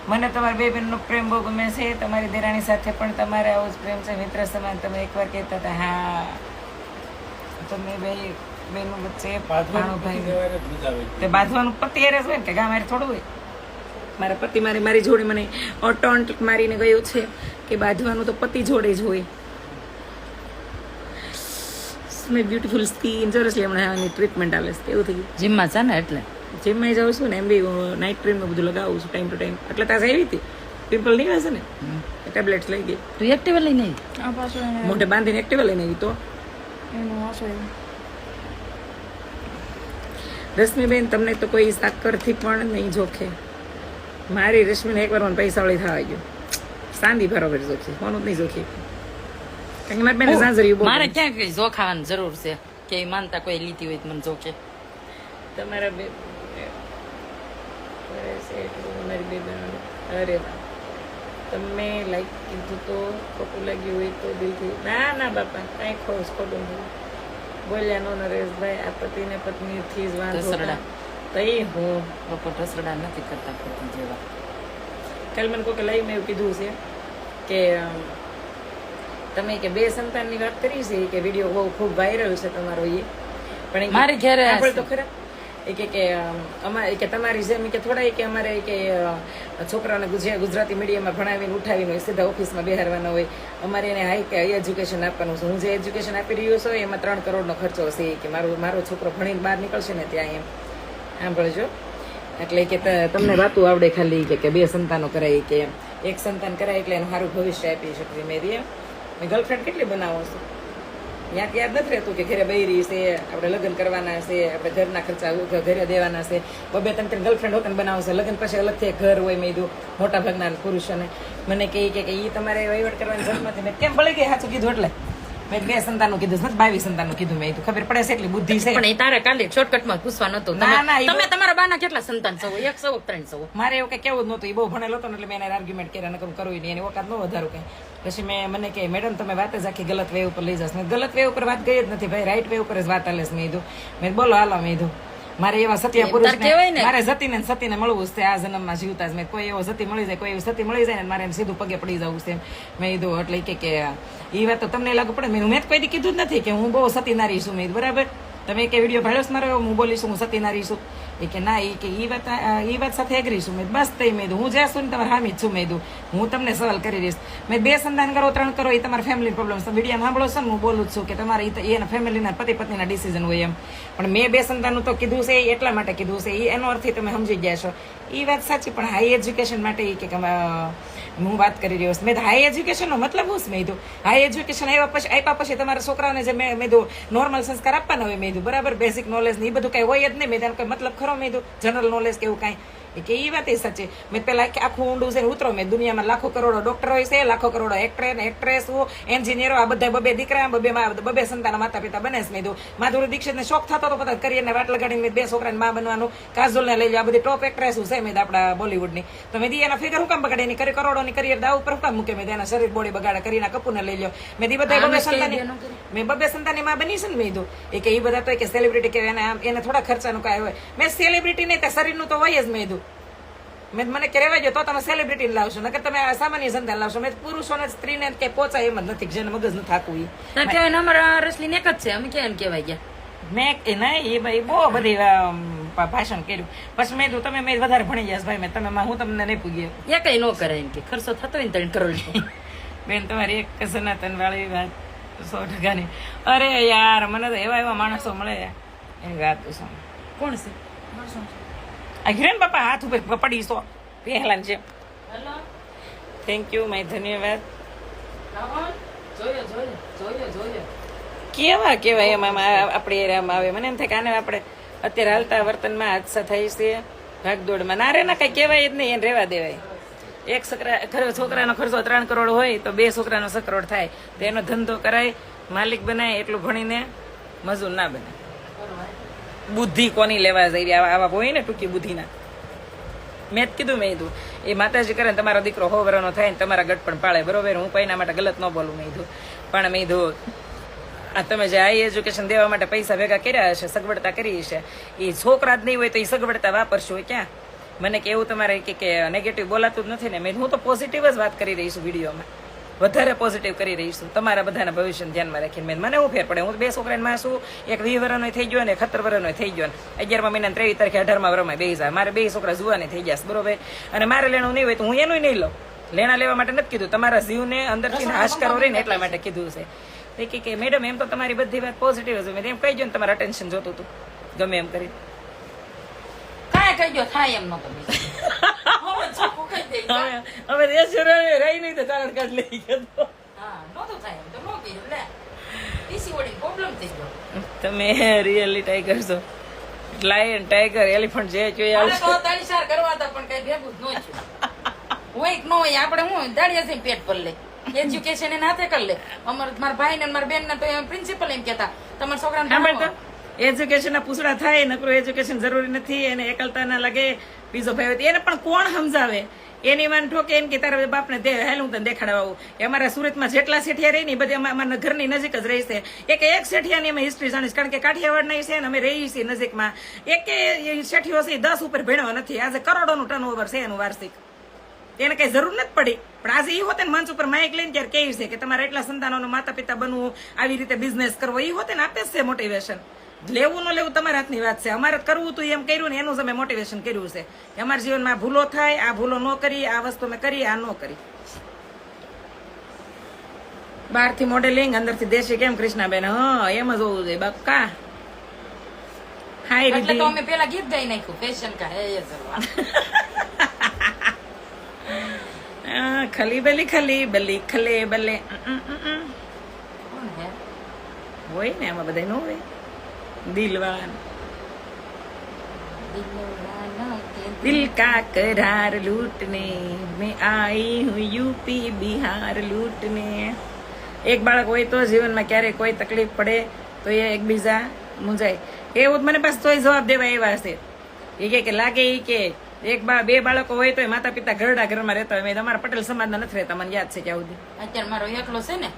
મને તમારી બે બહેનનો પ્રેમ બહુ ગમે છે. તમારી દેરાણી સાથે પણ તમારે આવો જ પ્રેમ છે, મિત્ર સમાન. તમે એકવાર કહેતા હતા હા તમે બે બહેનો વચ્ચે બાંધવાનું પતિ હેરે હોય ને કે ગા મારે થોડું હોય. મારા પતિ મારી જોડે મને ઓટોન્ટ મારીને ગયો છે કે બાંધવાનું તો પતિ જોડે જ હોય. બ્યુટીફુલ સ્કીન સરસ હમણાં ટ્રીટમેન્ટ આવે છે એવું થઈ ગયું. જીમમાં છે ને એટલે જીમમાં જાઉં છું ને એમ બી નાઇટ ક્રીમનું બધું લગાવું છું ટાઈમ ટુ ટાઈમ. એટલે ત્યાં આવી હતી પિમ્પલ નહીં હશે ને ટેબ્લેટ્સ લઈ ગઈ. તું એક્ટિવા લઈને મોઢે બાંધીને એક્ટિવા લઈને આવી તો રશ્મિબેન તમને તો કોઈ સાકરથી પણ નહીં જોખે. મારી રશ્મિને એકવાર મને પૈસા વાળી થવા ગયો સાંદી બરોબર જોખી કોનું જ નહીં જોખી. કારણ કે મારી બેન સાંજરી મારે ક્યાં કઈ જોખાવાની જરૂર છે કે એ માનતા કોઈ લીધી હોય તો મને જોખે. તમારા બે મારી બે અરે તમે લાઈક કીધું તો ખોટું લાગ્યું હોય તો દિલથી ના ના બાપા કાંઈ ખોટું નહીં બોલ્યા નો નરેશભાઈ. આ પતિ ને પત્નીથી જ વાંધો તઈ હું લોકો ઢસરડા નથી કરતા પતિ જેવા. કાલ મને કોઈ લાઈવ મેં એવું કીધું છે કે તમે કે બે સંતાનની વાત કરી છે કે વિડીયો બહુ ખૂબ વાયરલ છે તમારો. એ પણ મારી ઘરે આપણે તો ખરા કે અમારે કે તમારી જેમ કે થોડા કે અમારે કે છોકરાઓને ગુજરાતી મીડિયમમાં ભણાવીને ઉઠાવીને હોય સીધા ઓફિસમાં બેહારવાના હોય. અમારે એને હાઈ એજ્યુકેશન આપવાનું છે. હું જે એજ્યુકેશન આપી રહ્યો છું એમાં 3 કરોડનો ખર્ચો છે કે મારો છોકરો ભણીને બહાર નીકળશે ને ત્યાં એમ સાંભળજો. એટલે કે તમને વાતું આવડે ખાલી કે બે સંતાનો કરાય કે એક સંતાન કરાય એટલે એનું સારું ભવિષ્ય આપી શકવી. મેં ગર્લફ્રેન્ડ કેટલી બનાવો છું ત્યાં યાદ નથી રહેતું કે ઘરે બૈરી છે આપણે લગ્ન કરવાના છે આપણે ઘરના ખર્ચા ઘરે દેવાના છે. 2-3 ગર્લફ્રેન્ડ હોતને બનાવશે લગ્ન પછી અલગથી ઘર હોય. મેં કીધું મોટા ભાગના પુરુષોને મને કહે કે એ તમારે વહીવટ કરવાની જરૂર નથી. મેં કેમ ભળી ગઈ સાચું કીધું એટલે મેં 2 સંતાનનું કીધું 22 સંતાનનું કીધું. મેં ખબર પડે છે એટલી બુદ્ધિ છે. પણ એ તારે કાલે શોર્ટકટમાં પૂછવા નતું. તમે તમારા બાના કેટલા સંતાન છો? 1 છો 3 છો? મારે એવું કઈ કેવું જ નતું. એ બહુ ભણેલો હતો ને એટલે મેં એને આર્ગ્યુમેન્ટ કર્યા નકર કરવું નહીં. એની વખત ન વધારું કઈ. પછી મને કહે મેડમ તમે વાત જ આખી ગલત વે ઉપર લઈ જશો. ગલત વે ઉપર વાત ગઈ જ નથી ભાઈ, રાઈટ વે ઉપર જ વાત હાલે છે. મેં કીધું મેં બોલો હાલો. મેં કીધું મારે એવા સત્ય પુરુષ મારે સતીને મળવું છે આ જન્મમાં જીવતા જ. મેં કોઈ એવો સતી મળી જાય કોઈ એવી સતી મળી જાય ને મારે સીધું પગે પડી જવું છે. મેં કીધું એટલે કે એ વાત તો તમને લાગુ પડે. મેં કોઈ દી કીધું જ નથી કે હું બહુ સતી નારી છું. મેં બરાબર તમે કે વિડીયો ભાડ્યો મારો હું બોલીશું હું સતી નારી છું. એ કે ના એ વાત સાથે એગ્રી છું. મેં બસ તઈ મેં હું જ્યાં છું ને તમારે હામી જ છું. મેં હું તમને સવાલ કરી રહીશ. મેં 2 સંતાન કરો 3 કરો એ તમારા ફેમિલી પ્રોબ્લેમ છે. વિડીયો સાંભળો છો ને હું બોલું છું કે તમારે એના ફેમિલીના પતિ પત્નીના ડિસિઝન હોય એમ. પણ મેં 2 સંતાનનું તો કીધું છે એટલા માટે કીધું છે. એનો અર્થ તમે સમજી ગયા છો. એ વાત સાચી પણ હાઈ એજ્યુકેશન માટે કે હું વાત કરી રહ્યો છું. મેં હાઈ એજ્યુકેશનનો મતલબ શું? મેં કીધું હાઈ એજ્યુકેશન આપ્યા પછી તમારા છોકરાઓને જે મેં કીધું નોર્મલ સંસ્કાર આપવાના હોય. મેં કીધું બરાબર બેઝિક નોલેજ ને એ બધું કઈ હોય જ નહીં. મેં તેનો કોઈ મતલબ ખરો? મેં કીધું જનરલ નોલેજ કેવું કાંઈ કે એ વાત એ સાચી. મેં પેલા આખું ઊંડું છે ઉતરો. મેં દુનિયામાં લાખો કરોડો ડોક્ટર હોય છે, લાખો કરોડો એક્ટ્રેસ એન્જિનિયરો આ બધા 2 દીકરા 2 સંતાન માતા પિતા બને છે. મેં કીધું માધુરી દીક્ષિતને શોખ થતો હતો બધા કરિયરને વાટ લગાડીને 2 છોકરાને માં બનવાનું. કાજોલને લઈ લો આ બધી ટોપ એક્ટ્રેસ છે મેં આપણા બોલીવુડની. તો મેં એના ફિગર હું કામ બગાડે એની કરોડોની કરિયર દાવ ઉપર હું કામ મૂકે. મેં એના શરીર બોડી બગાડે કરીને કપૂરને લઈ લો. મેં એ બધા 2 સંતાન મેં 2 સંતાનની માં બની છે ને. મેં કીધું કે એ બધા તો કે સેલિબ્રિટી કે એને થોડા ખર્ચાનું કાંઈ હોય. મેં સેલિબ્રિટી નહીં ત્યાં શરીરનું તો હોય જ. મેં કીધું મને કે રેવા જો તો તમે સેલિબ્રિટી લાવશો નકર તમે સામાન્ય સંતાન લાવશો. મેં પુરુષોને સ્ત્રીને કે પહોંચાય એમ જ નથી જેને મગજ ન થાકવું. અમારા રસલી એક જ છે. અમે કેમ કેવાય ગયા મેં નહીં એ ભાઈ બહુ બધી ભાષણ કર્યું. પછી મેં કીધું તમે મેં વધારે ભણી ગયા ભાઈ. મેં તમે હું તમને નહીં પૂગ્યો એ કઈ ન કરાય એમ કે ખર્ચો થતો હોય ને 3 કરોડ. બેન તમારી એક સનાતન વાળી વાત 100%. અરે યાર મને તો એવા માણસો મળે એની વાત શું. કોણ છે? આ હિરેન બાપા હાથ ઉપર પડીશો પહેલા છે. થેન્ક યુ માય ધન્યવાદ. કેવા એમાં આપણે આવે મને એમ થાય કે આને આપણે અત્યારે હાલતા વર્તનમાં હાદસા થાય છે ભાગદોડમાં. ના રે ના કઈ કહેવાય જ નહીં. એને રહેવા દેવાય. એક છોકરાનો ખર્ચો 3 કરોડ હોય તો 2 છોકરાનો 6 કરોડ થાય તો એનો ધંધો કરાય માલિક બનાય. એટલું ભણીને મજૂર ના બને. બુદ્ધિ કોની લેવા જઈ આવા હોય ને ટૂંકી બુદ્ધિના. મેં જ કીધું મેં કીધું એ માતાજી કરે ને તમારો દીકરો 100 વર્ષનો થાય ને તમારા ગટ પણ પાળે બરોબર. હું કોઈના માટે ગલત ન બોલું. મેં કીધું પણ મેં કીધું આ તમે જે હાઈ એજ્યુકેશન દેવા માટે પૈસા ભેગા કર્યા હશે સગવડતા કરી હશે એ છોકરા જ નહીં હોય તો એ સગવડતા વાપરશો ક્યાં? મને કે એવું તમારે કે નેગેટિવ બોલાતું જ નથી ને. મેં હું તો પોઝિટિવ જ વાત કરી રહી છું વિડીયોમાં, વધારે પોઝિટિવ કરી રહી છું તમારા બધાના ભવિષ્યને ધ્યાનમાં રાખીને. મને એવું ફેર પડે, હું 2 છોકરાને માં છું, એક 20 વર્ષનો થઈ ગયો ને 17 વર્ષનો થઈ ગયો ને 11મા મહિના 23 તારીખે 18મા વર્ષમાં 2 જાય. મારે 2 છોકરા જુવાને થઈ ગયા બરોબર, અને મારે લેણું નહીં હોય તો હું એનું નહીં લઉં. લેણા લેવા માટે નથી કીધું, તમારા જીવને અંદરથી હાશકારો રહીને એટલા માટે કીધું છે. કે મેડમ એમ તો તમારી બધી વાત પોઝિટિવ છે, મેં એમ કહી ગયો ને તમારે અટેન્શન જોતું હતું ગમે એમ કરી. કાંઈ કહી ગયો થાય એમ નતો હવે રહી નહીં તો ચારણ કાર્ડ લઈ ગયો. તમે રિયલી ટાઈગર છો, લાયન ટાઈગર એલિફન્ટ જે જોઈએ કરવા હતા પણ કઈ ભેગું જ ન થયું. હોય કે ન હોય આપણે હું દાડિયા પેટ પર લે એજ્યુકેશન એને હાથે કરી લે. મારા ભાઈ ને મારા બેન ને તો પ્રિન્સિપલ એમ કેતા તમારા છોકરાને એજ્યુકેશન ના પૂછડા થાય, નકરું એજ્યુકેશન જરૂરી નથી, એને એકલતા ના લાગે. બીજો ભાઈ એને પણ કોણ સમજાવે? એની માન ઠોકે એને કે તારા બાપને દે હાલ હું તને દેખાડવા. અમારા સુરતમાં જેટલા શેઠિયા રહી ને બધી અમારા ઘરની નજીક જ રહી છે. એક શેઠિયાની અમે હિસ્ટ્રી જાણીશ, કારણ કે કાઠિયાવાડ નહીં છે ને અમે રહી છીએ નજીકમાં. એક શેઠિયો છે 10 ઉપર ભણ્યો નથી, આજે કરોડોનું ટર્નઓવર છે એનું વાર્ષિક. એને કઈ જરૂર નથી પડી, પણ આજે એ હોતે ને મંચ ઉપર માઇક લઈને ત્યારે કહે છે કે તમારે એટલા સંતાનોનું માતા પિતા બનવું, આવી રીતે બિઝનેસ કરવો. એ હોતે ને આપે જ છે મોટિવેશન. લેવું ન લેવું તમારા હાથની વાત છે. અમારે કરવું હતું એમ કર્યું ને એનું જ અમે મોટિવેશન કર્યું છે કે અમારા જીવનમાં ભૂલો થાય, આ ભૂલો ન કરી, આ વસ્તુ મેં કરી, આ ન કરી. બહારથી મોડેલિંગ, અંદરથી દેશી કેમ કૃષ્ણાબેન? હા એમ જ હોવું જોઈએ બાપ. કા હાય રીધી, અમે પેલા ગીત ગાઈ નાખ્યું ફેશન કા હે ખલી બલી ખલી બલી ખલે બલે હોય ને આમાં બધા નો હોય. દિલવાન દિલ કા કરાર લૂટને મેં આઈ હું યુપી બિહાર લૂટને. એક બાળક હોય તો જીવનમાં ક્યારેક કોઈ તકલીફ પડે તો એ એકબીજા મૂંઝાય. એવું મને પાસ તોય જવાબ દેવા એવા છે. એ કે લાગે એ કે 2 બાળકો હોય તો માતા પિતા ઘરડા ઘરમાં રહેતા હોય. તમારા પટેલ સમાજના નથી રહેતા, મને યાદ છે કે સુધી. અત્યારે મારો એકલો છે ને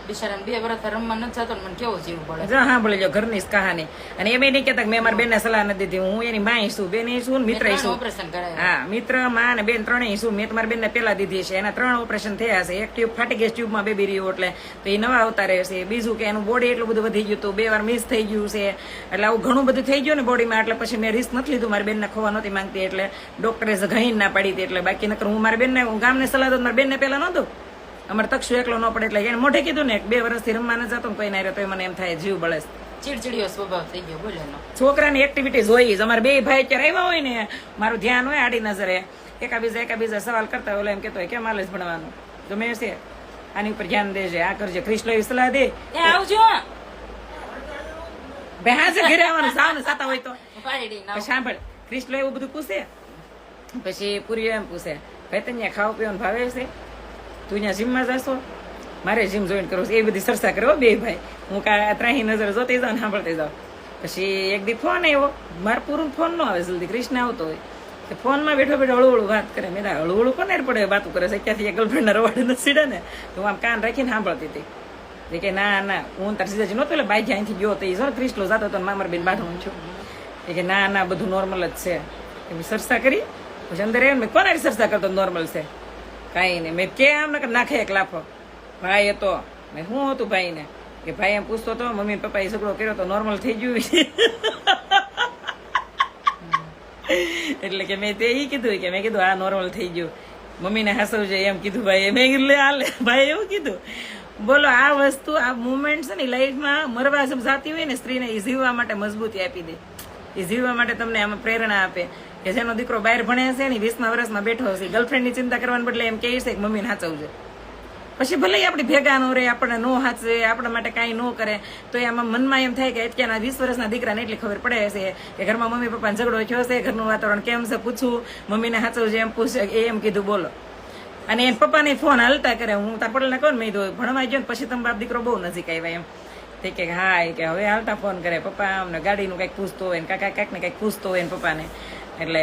બિચારાને 2 વર્ષ રમવા નથી જતો, મને કેવો જીવ પડે. જો સાંભળી લો ઘરની જ કહાની. અને એમ નહીં કેતા કે મેં મારા બેનને સલાહ નથી દીધી, હું એની માય છું, બેન છું, મિત્ર છું. ઓપરેશન કરાય. હા, મિત્ર, માં અને બેન ત્રણેય છું. મેં તમારા બેનને પેલા દીધી છે, એના 3 ઓપરેશન થયા છે. એક ટ્યુબ ફાટી ગઈ, ટ્યુબમાં બેબી રહ્યું એટલે તો એ નવા અવતારે છે. બીજું કે એનું બોડી એટલું બધું વધી ગયું હતું, 2 વાર મિસ થઈ ગયું છે. એટલે આવું ઘણું બધું થઈ ગયું ને બોડીમાં. એટલે પછી મેં રિસ્ક નથી લીધું, મારી બેનને ખોવા નહોતી માંગતી એટલે ડોક્ટરે ઘણી ના પાડી હતી. એટલે બાકી નકર હું મારી બેનને, હું ગામને સલાહ દઉં, મારી બેનને પેલા નહોતું. અમારે તક્ષુ એકલો ન પડે એટલે એને મોઢે કીધું ને 2 વર્ષથી રમવા ન જતો ને કોઈ ના રહ્યો તો મને એમ થાય જીવ બળે. ચીડચીડીયો સ્વભાવ થઈ ગયો બોલે. છોકરાની એક્ટિવિટી જોઈ જ. અમારે 2 ભાઈ અત્યારે આવ્યા હોય ને, મારું ધ્યાન હોય આડી નજરે, એકાબીજા સવાલ કરતા હોય. એમ કેતો હોય કેમ હાલે ભણવાનું, ગમે છે આની ઉપર ધ્યાન દેજે, આ કરજે. ક્રિષ્લો એવી સલાહ દે, આવજો ભાઈ હાજે ઘરે આવવાનું સાવ ને સાતા હોય તો. સાંભળ, ક્રિષ્લો એવું બધું પૂછે. પછી પૂરી એમ પૂછે, ભાઈ તને ખાવા પીવાનું ભાવે છે? તું અહીંયા જીમમાં જશો? મારે જીમ જોઈન કરવું છે. એ બધી ચર્ચા કરો 2 ભાઈ. હું ત્રાહી નજર જોતી જાઉં ને સાંભળતી જાઉં. પછી એક દી ફોન આવ્યો, મારે પૂરું ફોન ન આવે જલ્દી. કૃષ્ણ આવતો હોય કે ફોનમાં બેઠો હળું વાત કરે. મેં હળું કોને પડે વાતું કરે છે? ક્યાંથી ગર્લફ્રેન્ડના રવાડે નથી સીડે ને. તો હું આમ કાન રાખીને સાંભળતી હતી કે ના હું તાર સીધા નહોતો એટલે બાઈક અહીંથી ગયો તો એ જો ક્રિસ્ટલો જતો હતો મામર બેન બાઠું છું. કે ના બધું નોર્મલ જ છે. એવી ચર્ચા કરી. પછી અંદર એમ કોને ચર્ચા કરતો નોર્મલ છે? કાંઈ નહીં. મેં કેમ નાખે એક લાફો. ભાઈ હતો મેં શું હતું ભાઈ ને કે ભાઈ એમ પૂછતો હતો મમ્મી પપ્પા એ ઝઘડો કર્યો તો નોર્મલ થઈ ગયું. એટલે કે મેં તે કીધું કે મેં કીધું આ નોર્મલ થઈ ગયું, મમ્મીને હસવજે એમ કીધું ભાઈ. મેં કીધું હાલે ભાઈ એવું કીધું. બોલો, આ વસ્તુ, આ મુવમેન્ટ છે ને લાઈફમાં મરવા જાતી હોય ને સ્ત્રીને એ જીવવા માટે મજબૂતી આપી દે. એ જીવવા માટે તમને આમાં પ્રેરણા આપે કે જેનો દીકરો બહાર ભણે છે ને 20મા વર્ષમાં બેઠો હશે, ગર્લફ્રેન્ડની ચિંતા કરવાને બદલે એમ કહે છે કે મમ્મીને હાચવજે. પછી ભલે આપણી ભેગા ન રહે, આપણને નો હાચવે, આપણા માટે કાંઈ ન કરે, તો એમાં મનમાં એમ થાય કે અત્યારના 20 વર્ષના દીકરાને એટલી ખબર પડે છે કે ઘરમાં મમ્મી પપ્પાને ઝઘડો થયો છે, ઘરનું વાતાવરણ કેમ છે, પૂછવું, મમ્મીને હાચવજે એમ પૂછે, એમ કીધું. બોલો. અને એ પપ્પાને ફોન હાલતા કરે. હું તાર પટેલને કહું ને મેં કીધું ભણવા ગયો ને પછી તમે બાપ દીકરો બહુ નજીક આવ્યા એમ. તે કે હા, કે હવે હાલતા ફોન કરે. પપ્પા અમને ગાડીનું કંઈક પૂછતો હોય ને કાકા કાંઈક ને કંઈક પૂછતો હોય ને પપ્પાને. એટલે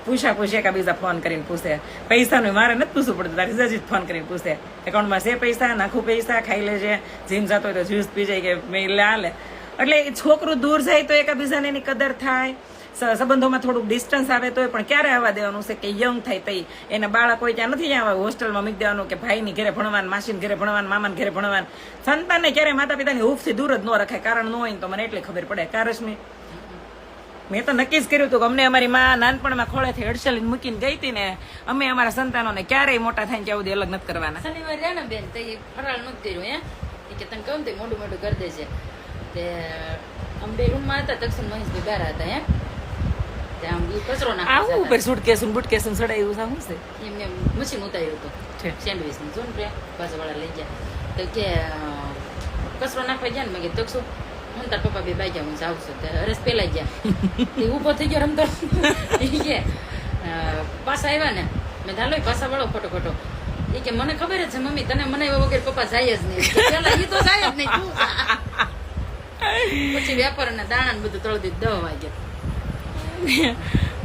પૂછે કે બીજા ફોન કરીને પૂછે. પૈસાનું મારે નથી પૂછવું પડતું, તારી રજાજી જ ફોન કરીને પૂછે એકાઉન્ટમાં છે પૈસા, નાખું પૈસા, ખાઈ લેજે, જીમ જતો હોય તો જ્યુસ પી જાય કે મેં હાલે. એટલે છોકરું દૂર જાય તો એકાબીજાને એની કદર થાય. સંબંધોમાં થોડુંક ડિસ્ટન્સ આવે તોય પણ ક્યારે આવવા દેવાનું છે કે યંગ થાય તઈ એના બાળક હોય ત્યાં નથી ત્યાં હોસ્ટેલમાં મૂકી દેવાનું કે ભાઈની ઘરે ભણવાનું, માસીને ઘરે ભણવાનું, મામાને ઘરે ભણવાનું. સંતાનને ક્યારે માતા પિતાની હૂફથી દૂર જ ન રખાય. કારણ ન હોય ને તો મને એટલી ખબર પડે. કારશ્મી મેં તો નક્કી જ કર્યું હતું કે અમને અમારી માં નાનપણમાં ખોળેથી હડસલીને મૂકીને ગઈ હતી ને, અમે અમારા સંતાનોને ક્યારેય મોટા થાય ત્યાં સુધી અલગ નથી કરવાના. શનિવાર રહ્યા ને બેન તો એ ફરાળ નથી કર્યું કે તને કહું તે મોઢું મોઢું કરી દેજે. તે અમે બે રૂમમાં હતા, દક્ષિણ મહેશભાઈ બહાર હતા. આમ ઈ કચરો આવું ઉપર સુટકેસું બુટકેસું ચડાવ્યું શું છે? એમને મશીન ઉતાર્યું હતું સેન્ડવીચ નું. જો ને પાછળવાળા લઈ ગયા તો કે કચરો નાખવા ગયા ને મેં કીધું દક્ષુ હું તાર પપ્પા બે બાઈ ગયા, હું જાઉં છું. હરેશ પેલા ગયા એ ઉભો થઈ ગયો રમતો. કે પાછા આવ્યા ને મેં ધાલો પાછા વાળો ખોટો ખોટો. એ કે મને ખબર જ છે મમ્મી તને મને વગર પપ્પા જાય જ નહીં. પેલા એ તો જાય જ નહીં. પછી વેપાર ને દાણા ને બધું તળી દીધું 10 વાગે.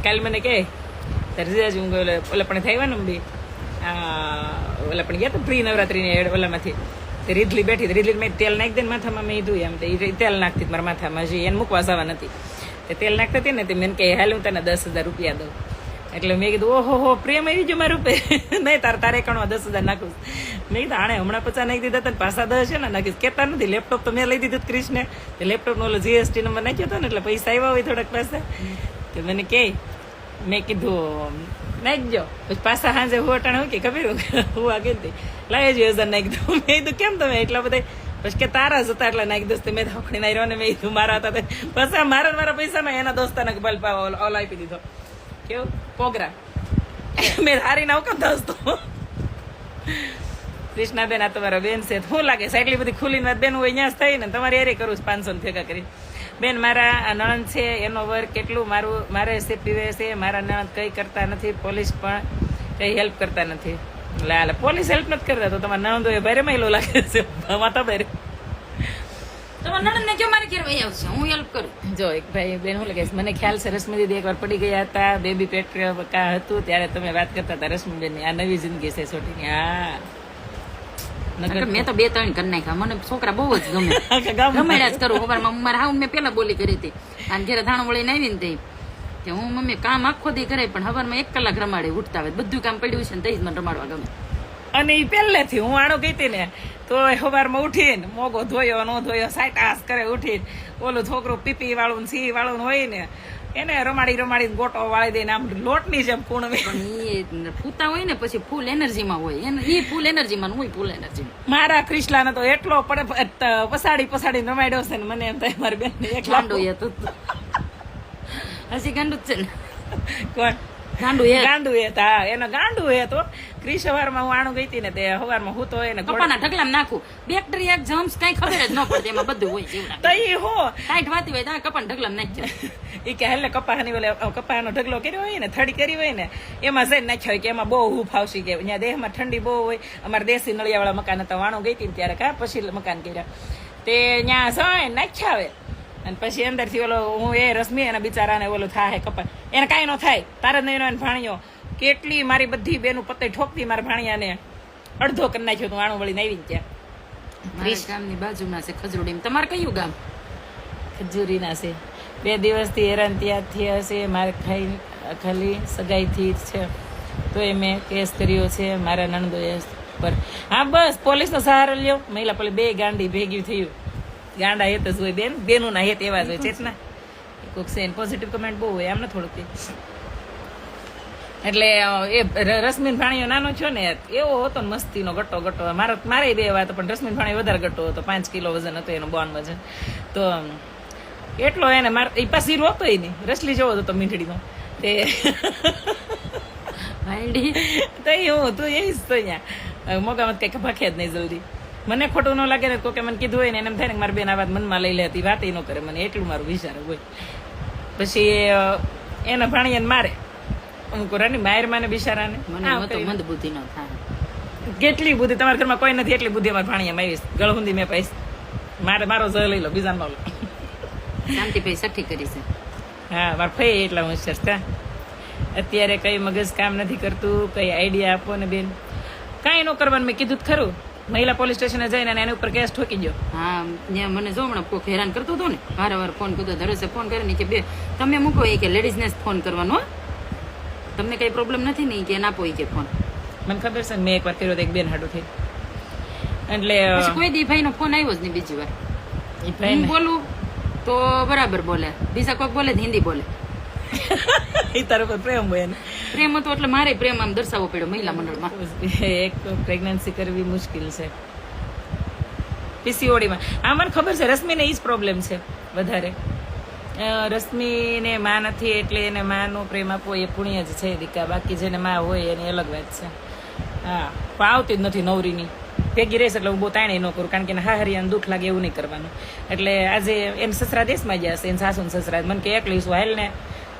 કાલે મને કે તરજી હું ઓલા પણ થાય ને બી ઓલા પણ ગયા તો પ્રી નવરાત્રી ઓલામાંથી તે રીધલી બેઠી. રીધલી મેં તેલ નાખી દે માથામાં. મેં કીધું એમ તો તેલ નાખતી મારા માથામાં. હજી એને મૂકવા જવા નથી તે તેલ નાખતી હતી ને તે મેં કહે હાલ હું તને 10,000 રૂપિયા દઉં. એટલે મેં કીધું ઓહો હો પ્રેમ આવી ગયો મારા રૂપે. નહીં તારે કણવા 10,000 નાખું. મેં કીધું આણે હમણાં 50 નાખી દીધા હતા પાછા 10 છે ને નાખીશ. કહેતા નથી. લેપટોપ તો મેં લઈ દીધું ક્રિશને. તે લેપટોપનો ઓલો GST નંબર નાખ્યો હતો ને એટલે પૈસા આવ્યા હોય થોડાક પાસે. તો મને કે મેં કીધું નાખજો. પછી પાછા સાંજે હું અટાણે હું કે ખબર હું આગળ હતી લાવે જ 1000 નાખી દઉં. મેં કીધું કેમ તમે એટલા બધા? પછી કે તારા જ હતા એટલે નાખી દોસ્ત. મેં ધોકડી ના રહ્યો ને મેં કીધું મારા હતા. પછી મારા પૈસામાં એના દોસ્તાને બલ્બ ઓલ આપી દીધો. કેવું પ્રોગ્રામ મેં હારી ના કેમ દોસ્તો. કૃષ્ણાબેન આ તમારા બેન છે. શું લાગે છે એટલી બધી ખુલ્લી વાત બેન હોય ત્યાં થઈ ને તમારે એરે કરું 500 ભેગા કરી. બેન મારા નણંદ છે એનો વર્ક કેટલું મારે છે પીવે છે. મારા નણંદ કઈ કરતા નથી. પોલીસ પણ કઈ હેલ્પ કરતા નથી. એટલે પોલીસ હેલ્પ નથી કરતા તો તમારા નણંદો એ ભારે મહિલો લાગે છે. માતા ભારે તમારા નણંદ ને કેમ મારે ઘેર વહી આવશે હું હેલ્પ કરું. જો એક ભાઈ બેન શું લાગે મને ખ્યાલ છે રશ્મિ દીદી એકવાર પડી ગયા હતા. બેબી પેટ હતું ત્યારે તમે વાત કરતા હતા રશ્મિબેન ની. આ નવી જિંદગી છે છોટીની. હા મેં તો 2-3 કરી નાખ્યા. મને છોકરા બહુ જ ગમે. ગમેડા જ કરું. ખબરમાં મારા હાઉન મેં પેલા બોલી કરી હતી. અને ઘેરે ધાણો વળીને આવી ને તે હું મમ્મી કામ આખો દી કરે પણ હવારમાં 1 કલાક રમાડે ઉઠતા હોય. બધું કામ પડ્યું છે ને તઈ જ મને રમાડવા ગમે. અને એ પહેલેથી હું આણો ગઈ હતી ને તો સવારમાં ઉઠીને મોગો ધોયો ન ધોયો સાટાસ કરે ઉઠીને ઓલું છોકરું પીપી વાળું સી વાળું હોય ને એને રમાડીને ગોટો વાળી દઈને આમ લોટની જેમ કુણ. પણ એ ફૂતા હોય ને પછી ફૂલ એનર્જીમાં હોય. એ ફૂલ એનર્જીમાં હું ફૂલ એનર્જીમાં. મારા ક્રિશલાને તો એટલો પસાડીને રમાડ્યો છે ને મને એમ થાય મારી બેન ગાંડો એ તો હજી ગાંડું જ છે ને. કોણ ગાંડું એ હા એનો ગાંડું એ તો ક્રિશ સવારમાં હું આણું ગઈ હતી ને તે સવારમાં હું તો એને કપાના ઢગલામાં નાખું. બેક્ટેરિયા જમ્સ કઈ ખબર જ ન પડે. એમાં બધું હોય જેવું તો એ હો ટાઈટ વાતી હોય ત્યાં કપાના ઢગલામાં નાખજો. એ કે હેલે કપાનો ઢગલો કર્યો હોય ને થડી કરી હોય ને એમાં જઈને નાખ્યા હોય કે એમાં બહુ હૂફ આવશે કે અહીંયા દેહમાં ઠંડી બહુ હોય. અમારે દેશી નળિયાવાળા મકાન હતા વાણું ગઈ હતી ને ત્યારે કા પછી મકાન કર્યા તે ત્યાં જાય નાખ્યા આવે અને પછી અંદરથી ઓલો હું એ રશ્મિ એના બિચારાને ઓલો થાય કપા એને કાંઈ ન થાય. તારે નહીં ભાણિયો કેટલી મારી બધી બેનું પત્તે ઠોકતી મારા ભાણિયાને અડધો કરી નાખ્યો. તું આણું વળી આવી ત્યાં ગામની બાજુમાં છે ખજૂરી. તમારે કયું ગામ? ખજૂરીના છે. 2 દિવસથી હેરાન ત્યાંથી હશે. મારે ખાલી સગાઈથી જ છે તો એ મેં કેસ કર્યો છે મારા નણંદોએ પર. હા બસ પોલીસનો સહારો લ્યો. મહિલા પોલીસ 2 ગાંડી ભેગી થયું. ગાંડા હેત જ હોય બેન. બેનોના હેત એવા જ હોય. ચેતના કોઈક છે પોઝિટિવ કમેન્ટ બહુ હોય આમને થોડુંક. એટલે એ રશ્મિન ભાણીઓ નાનો છો ને એવો હતો ને મસ્તીનો ગટ્ટો મારે 2 હતા પણ રશ્મિન ભાણી વધારે ગટ્ટો હતો. 5 કિલો વજન હતો એનો બોન વજન. તો એટલો એને એ પાછી રોતો નહીં. રસલી જેવો હતો મીઠડીનો તે તો હું તું એ જ તો અહીંયા મોગામાં કઈ ભાખે જ નહીં જલ્દી. મને ખોટું ન લાગે ને કોકે મને કીધું હોય ને એમ થાય ને મારી બેન આ વાત મનમાં લઈ લેતી વાત ન કરે. મને એટલું મારું વિચાર હોય. પછી એના ભાણિયાને મારે અમુક રાની માયર માને બિચારાને મંદ બુદ્ધિ ન થાય. કેટલી બુદ્ધિ તમારા ઘરમાં કોઈ નથી એટલી બુદ્ધિ અમારા ભાણિયામાં આવીશ. ગળહુંદી મેં પૈસ મારો જ લઈ લો બીજા નો લો. શાંતિભાઈ સઠ્ઠી કરી છે. હા મારા ફઈ એટલા હોશિયાર કા. અત્યારે કઈ મગજ કામ નથી કરતું. કઈ આઈડિયા આપો ને બેન. કાંઈ ન કરવાનું મેં કીધું ખરું. મહિલા પોલીસ સ્ટેશને જઈને અને એની ઉપર કેસ ઠોકી દો. હા ત્યાં મને જો હમણાં કોક હેરાન કરતો હતો ને વારંવાર ફોન કરતો ધરેશે ફોન કરે ને કે બે તમે મૂકો એ કે લેડીઝને જ ફોન કરવાનો હો. તમને કઈ પ્રોબ્લેમ નથી ને ઈ કે ના પોઈ કે ફોન મને ખબર છે ને મેં એકવાર કર્યો હતો એક બેન હાડુથી એટલે પછી કોઈ દી ભાઈનો ફોન આવ્યો જ નહીં બીજી વાર ઈ ભાઈને હું બોલું તો બરાબર બોલે બીજા કોઈક બોલે તો હિન્દી બોલે ઈ તારા પર પ્રેમ હોય ને. પ્રેમ હતો એટલે મારે પ્રેમ આમ દર્શાવવો પડ્યો મહિલા મંડળમાં એક પ્રેગ્નન્સી કરવી મુશ્કેલ છે પીસીઓડીમાં. આ મને ખબર છે રશ્મિને ઈ જ પ્રોબ્લેમ છે વધારે. રશ્મિને માં નથી એટલે એને માનો પ્રેમ આપવો એ પુણ્ય જ છે દીકા. બાકી જેને માં હોય એની અલગ વાત છે. હા પણ આવતી જ નથી નવરીની ભેગી રહેશે એટલે હું બહુ તાણી ન કરું કારણ કે એને હાહરિયાને દુઃખ લાગે એવું નહીં કરવાનું. એટલે આજે એને સસરા દેશમાં ગયા છે એને સાસુ ને સસરા મને કે એકલી શું હાલ ને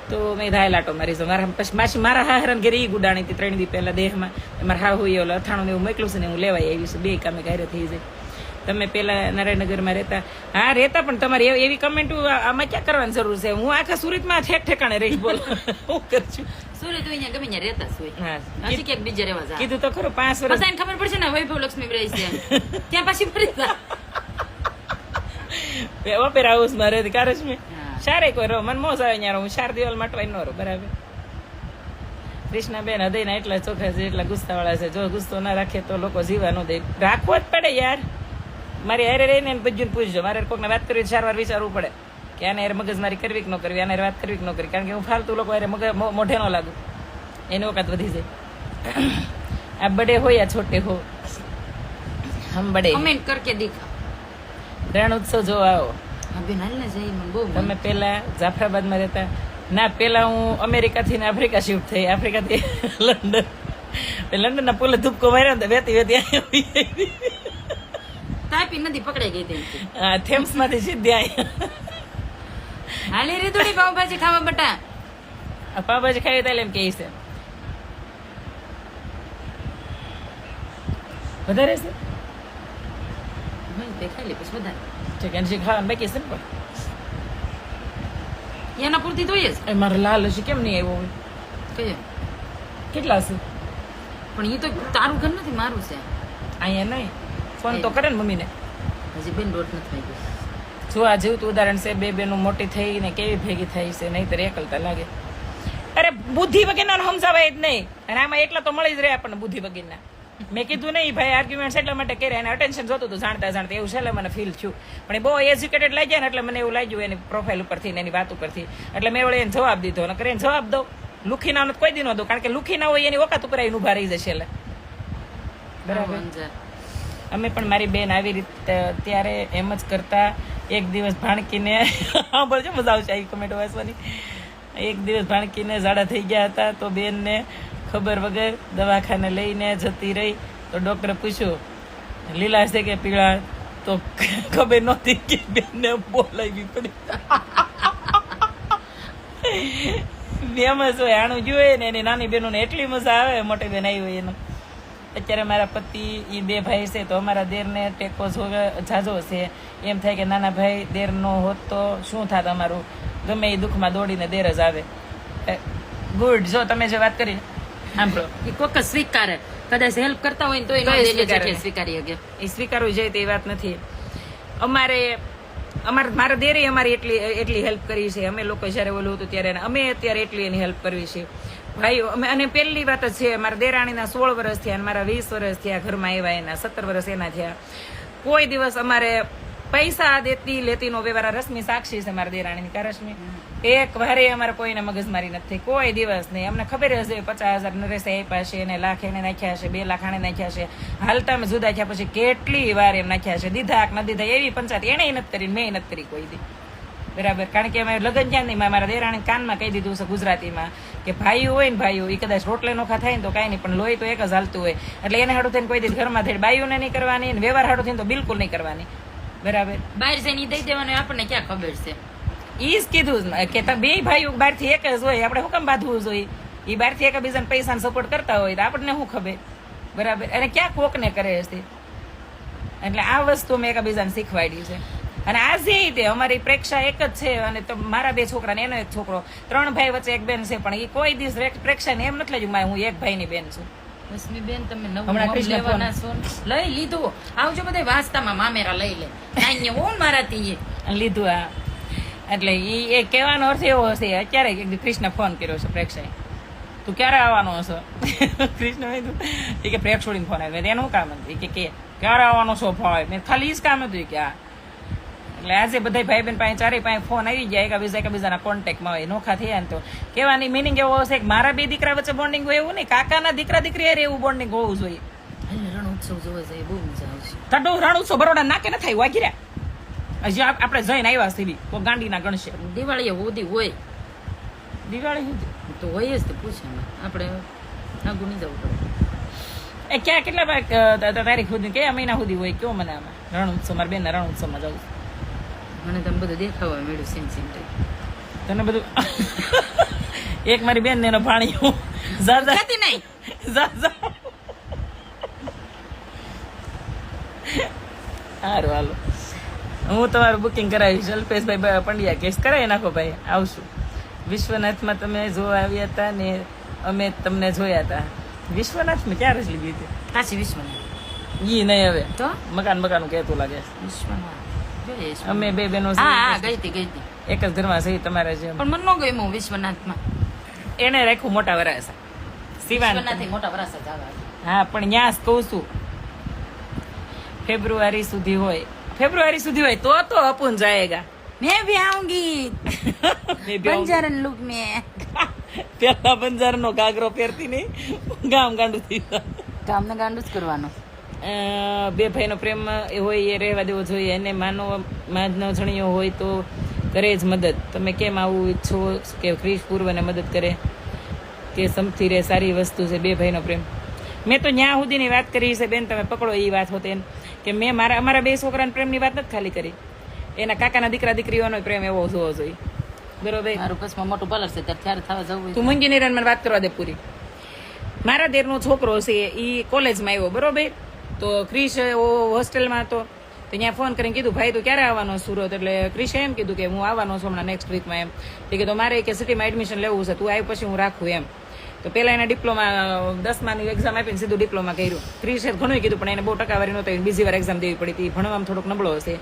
તો મેં ધાય લાટો મારીશું મારા પછી માસી મારા હાહરાને ઘરે ઈ ગુડાણી હતી 3 દી પહેલા દેહમાં મારા હા હોય ઓલા અથાણું ને એવું મોકલું છે ને હું લેવાઈ આવી છું બે કામે ઘરે થઈ જાય. તમે પેલા નારાયણનગરમાં રહેતા હા રહેતા પણ તમારે એવી કમેન્ટ આમાં ક્યાં કરવાની જરૂર છે. હું આખા સુરતમાં ઠેક ઠેકાણે રહી બોલ હું કરશું સુરત અહીંયા ગમે ત્યાં રહેતા જ હોય હા હજી ક્યાંક બીજે રહેવા જાય કીધું તો ખરું 5 વર્ષ બધાને ખબર પડશે ને વૈભવ લક્ષ્મી રહી છે ત્યાં પાછી ફરી જા ઓપેરા હાઉસમાં રહેતી કારશ્મી હા. સારે કોઈ રહો મને મોજ આવે ત્યાં હું 4 દિવસ માટે ન રહું બરાબર. કૃષ્ણાબેન હૃદયના એટલા ચોખ્ખા છે એટલા ગુસ્સાવાળા છે. જો ગુસ્સો ના રાખે તો લોકો જીવા ન દે. રાખવો જ પડે યાર. મારી હારે રહીને બધું પૂછજો. મારે કોઈકને વાત કરવી 4 વાર વિચારવું પડે કે આને હારે મગજમારી કરવી કે ન કરવી આને હારે વાત કરવી કે ન કરવી કારણ કે હું ફાલતુ લોકો હારે મોઢે ન લાગુ એની વખત વધી જાય. આ બડે હો યા છોટે હો હમ બડે. કમેન્ટ કરકે દીખા રણ ઉત્સવ જોવા આવો. અભી નાલ ને જઈ મને બહુ તમે પેલા જાફરાબાદમાં રહેતા ના પેલા હું અમેરિકાથી ને આફ્રિકા શિફ્ટ થઈ આફ્રિકાથી લંડન. લંડનના પુલે ધૂપકો માર્યો ને વેતી વેતી આવી તાપી નદી પકડાઈ ગઈ હતી હા થેમ્સમાંથી સીધી આવી. હાલી રીતુડી પાવભાજી ખાવા બટા આ પાવભાજી ખાવી તાલે એમ કે છે વધારે છે ખાઈ લે પછી વધારે ઠીક એને ખાવાનું બાકી છે ને પણ એના પૂરતી જોઈએ જ એ મારો લાલ હશે કેમ નહીં આવ્યો હોય કહીએ કેટલા છે પણ એ તો તારું ઘર નથી મારું છે અહીંયા નહીં ફોન તો કરે ને મમ્મીને હજી બેન દોઢ નથી થઈ ગયું જો આ જેવું ઉદાહરણ છે બે બેનો મોટી થઈને કેવી ભેગી થઈ છે નહીતર એકલતા લાગે. અરે બુદ્ધિ વગરના સમજાવાય જ નહીં અને આમાં એટલા તો મળી જ રહે આપણને બુદ્ધિ વગરના. મેં કીધું નહીં ભાઈ આર્ગ્યુમેન્ટ એટલા માટે કર્યા એને અટેન્શન જોતું હતું જાણતા જાણતા એવું છે મને ફીલ થયું પણ એ બહુ એજ્યુકેટેડ લાગ્યા ને એટલે મને એવું લાગ્યું એની પ્રોફાઇલ ઉપરથી ને એની વાત ઉપરથી એટલે મેં વળે એને જવાબ દીધો નકર એને જવાબ દો લુખી ના કોઈ દી ન દો કારણ કે લુખી ના હોય એની વખત ઉપર આવીને ઉભા રહી જશે એટલે બરાબર. અમે પણ મારી બેન આવી રીતે ત્યારે એમ જ કરતા એક દિવસ ભાણકીને સાંભળજો મજા આવશે આવી કમેન્ટ વાંચવાની. એક દિવસ ભાણકીને ઝાડા થઈ ગયા હતા તો બેનને ખબર વગર દવાખાને લઈને જતી રહી તો ડૉક્ટરે પૂછ્યું લીલા છે કે પીળા તો ખબર નહોતી કે બેનને બોલાવી પડી. બેમાં શું આણું જોઈએ ને એની નાની બહેનોને એટલી મજા આવે મોટી બેન આવી હોય એનો. અત્યારે મારા પતિ એ 2 ભાઈ છે તો અમારા દેરને ટેકો ઝાઝો છે એમ થાય કે નાના ભાઈ દેર નો હોત તો શું થાત અમારું ગમે એ દુઃખમાં દોડીને દેર જ આવે. ગુડ જો તમે જે વાત કરી સાંભળો એ કોક સ્વીકારે કદાચ હેલ્પ કરતા હોય ને તો એ સ્વીકારી શકે એ સ્વીકારવું જોઈએ તે વાત નથી. મારા દેરે અમારી એટલી હેલ્પ કરી છે અમે લોકો જયારે ઓલું હતું ત્યારે અમે અત્યારે એટલી એની હેલ્પ કરવી છે ભાઈ અમે. અને પહેલી વાત જ છે મારા દેરાણીના 16 વર્ષ થયા અને મારા 20 વર્ષ થયા ઘરમાં આવ્યા એના 17 વર્ષ એના થયા. કોઈ દિવસ અમારે પૈસા દેતી લેતી નો વ્યવહાર રશ્મિ સાક્ષી છે મારા દેરાણીની કારશ્મિ એક વારે અમારે કોઈને મગજમારી નથી કોઈ દિવસ નહીં. અમને ખબર હશે 50,000 નરેશે આપ્યા છે એને લાખ એને નાખ્યા છે 2 લાખ આને નાખ્યા છે હાલતા અમે જુદા થયા પછી કેટલી વાર એમ નાખ્યા છે દીધા ન દીધા એવી પંચાયત એને નથી કરી મેં નથી કરી કોઈ દી બરાબર. કારણ કે અમે લગ્ન જ્યાં નહીં મારા દેરાણી કાનમાં કહી દીધું છે ગુજરાતીમાં કે ભાઈઓ હોય ને ભાઈઓ એ કદાચ રોટલે નોખા થાય ને તો કાંઈ નહીં પણ લોહી તો એક જ હાલતું હોય એટલે એને હાડું થઈને કોઈ દી ઘરમાં થઈ બાઈઓને નહીં કરવાની વ્યવહાર હાડું થઈને તો બિલકુલ નહીં કરવાની બરાબર. બહાર જઈને દઈ દેવાનું આપણને ક્યાં ખબર છે ઈ જ કીધું કે બે ભાઈઓ બહારથી એક જ હોય આપણે હુકમ બાંધવું જોઈએ. એ બહારથી એકબીજાને પૈસાને સપોર્ટ કરતા હોય તો આપણને શું ખબર બરાબર. અને ક્યાં કોકને કરે છે એટલે આ વસ્તુ મેં એકબીજાને શીખવાડી છે. અને આજે તે અમારી પ્રેક્ષા એક જ છે અને મારા 2 છોકરા ને એનો એક છોકરો 3 ભાઈ વચ્ચે એક બેન છે પણ એ કોઈ દિવસ પ્રેક્ષાને એમ નથી લાગ્યું હું એક ભાઈની બેન છું રશ્મિબેન તમે નવું હમણાં મગ કૃષ્ણ લેવાના છો ને? લઈ લીધું. આવજો બધા વાસ્તામાં મામેરા લઈ લે નાન્ય હું મારાથી લીધું આ એટલે ઈ એ કહેવાનો અર્થ એવો હશે અત્યારે કે કૃષ્ણ ફોન કર્યો છે પ્રેક્ષાએ તું ક્યારે આવવાનો હશો કૃષ્ણ કીધું એ કે પ્રેક્ષ છોડીને ફોન આવ્યો એનું શું કામ હતું કે ક્યારે આવવાનો છો ફોન મેં ખાલી ઈ જ કામ હતું કે આ એટલે આજે બધા ભાઈ બહેન પાસે ચારે પાસે ફોન આવી ગયા એકબીજાના કોન્ટેક્ટમાં હોય નોખા થયા ને તો કહેવાની મિનિંગ એવો હશે કે મારા બે દીકરા વચ્ચે બોન્ડિંગ હોય એવું નહીં કાકાના દીકરા દીકરી હારે એવું બોન્ડિંગ હોવું જોઈએ રણ ઉત્સવ જોવા જાય બહુ મજા આવશે. તડો રણ ઉત્સવ બરોડા નાકે ન થાય વાગીર્યા હજી આપણે જઈને આવ્યા સીવી કોઈ ગાંડીના ગણશે દિવાળીએ હોદી હોય દિવાળી સુધી તો હોય જ તો પૂછે આપણે આગું નહીં જવું પડે. એ ક્યાં કેટલા તારીખ સુધી કયા મહિના સુધી હોય કયો મને આમાં રણ ઉત્સવ મારા બેન રણ ઉત્સવમાં જવું મને તમે બધું દેખાવા મળ્યું સીમ સીમ તને બધું એક મારી બેન ને એનો પાણી હું જા નહીં સારું હાલો હું તમારું બુકિંગ કરાવીશ અલ્પેશભાઈ પંડ્યા કેસ કરાવી નાખો ભાઈ આવશું વિશ્વનાથમાં તમે જોવા આવ્યા હતા ને અમે તમને જોયા હતા વિશ્વનાથમાં ક્યારે જ લીધી હતી કાશી વિશ્વનાથ ઈ નહીં હવે તો મકાન કહેતું લાગે છે. વિશ્વનાથ જોઈએ છે. અમે બે બહેનો હા ગઈ હતી એક જ ઘરમાં સહી તમારે છે પણ મને ન ગયું વિશ્વનાથમાં એને રાખ્યું મોટા વરાસા શિવાન વિશ્વનાથથી મોટા વરાસા જ આવે. હા પણ ન્યાસ કહું છું ફેબ્રુઆરી સુધી હોય તો અપૂન જાયેગા मैं भी आऊंगी बंजारन लुक में પેલા બંજારનો ઘાઘરો પહેરતી નહીં ગામ ગાંડું થઈ કામને ગાંડું જ કરવાનું. બે ભાઈનો પ્રેમ હોય એ રહેવા દેવો જોઈએ એને માનો જણીયો હોય તો કરે જ મદદ તમે કેમ આવું ઈચ્છો કે ક્રિશ પૂર્વને મદદ કરે કે સમથી રહે સારી વસ્તુ છે બે ભાઈનો પ્રેમ મેં તો ન્યા સુધીની વાત કરી છે બેન તમે પકડો એ વાત હોતે કે મેં અમારા બે છોકરાના પ્રેમની વાત નથી ખાલી કરી એના કાકાના દીકરા દીકરીઓનો પ્રેમ એવો જોવો જોઈએ બરોબર. મારું કચ્છમાં મોટું પાલર છે ત્યારે થવા જવું તું મંગી નિરણ મને વાત કરવા દે પૂરી. મારા દેરનો છોકરો છે એ કોલેજમાં આવ્યો બરોબર તો ક્રિશ હોસ્ટેલમાં હતો તો ત્યાં ફોન કરીને કીધું ભાઈ તું ક્યારે આવવાનો સુરત એટલે ક્રિશે એમ કીધું કે હું આવવાનો છું હમણાં નેક્સ્ટ વીકમાં એમ એ કીધું મારે કે સિટીમાં એડમિશન લેવું છે તું આવી પછી હું રાખું એમ તો પહેલા એને ડિપ્લોમા 10માની એક્ઝામ આપીને સીધું ડિપ્લોમા કર્યું ક્રિશે ઘણું કીધું પણ એને બહુ ટકાવારી નહોતી બીજી વાર એક્ઝામ દેવી પડી હતી ભણવામાં થોડોક નબળો હશે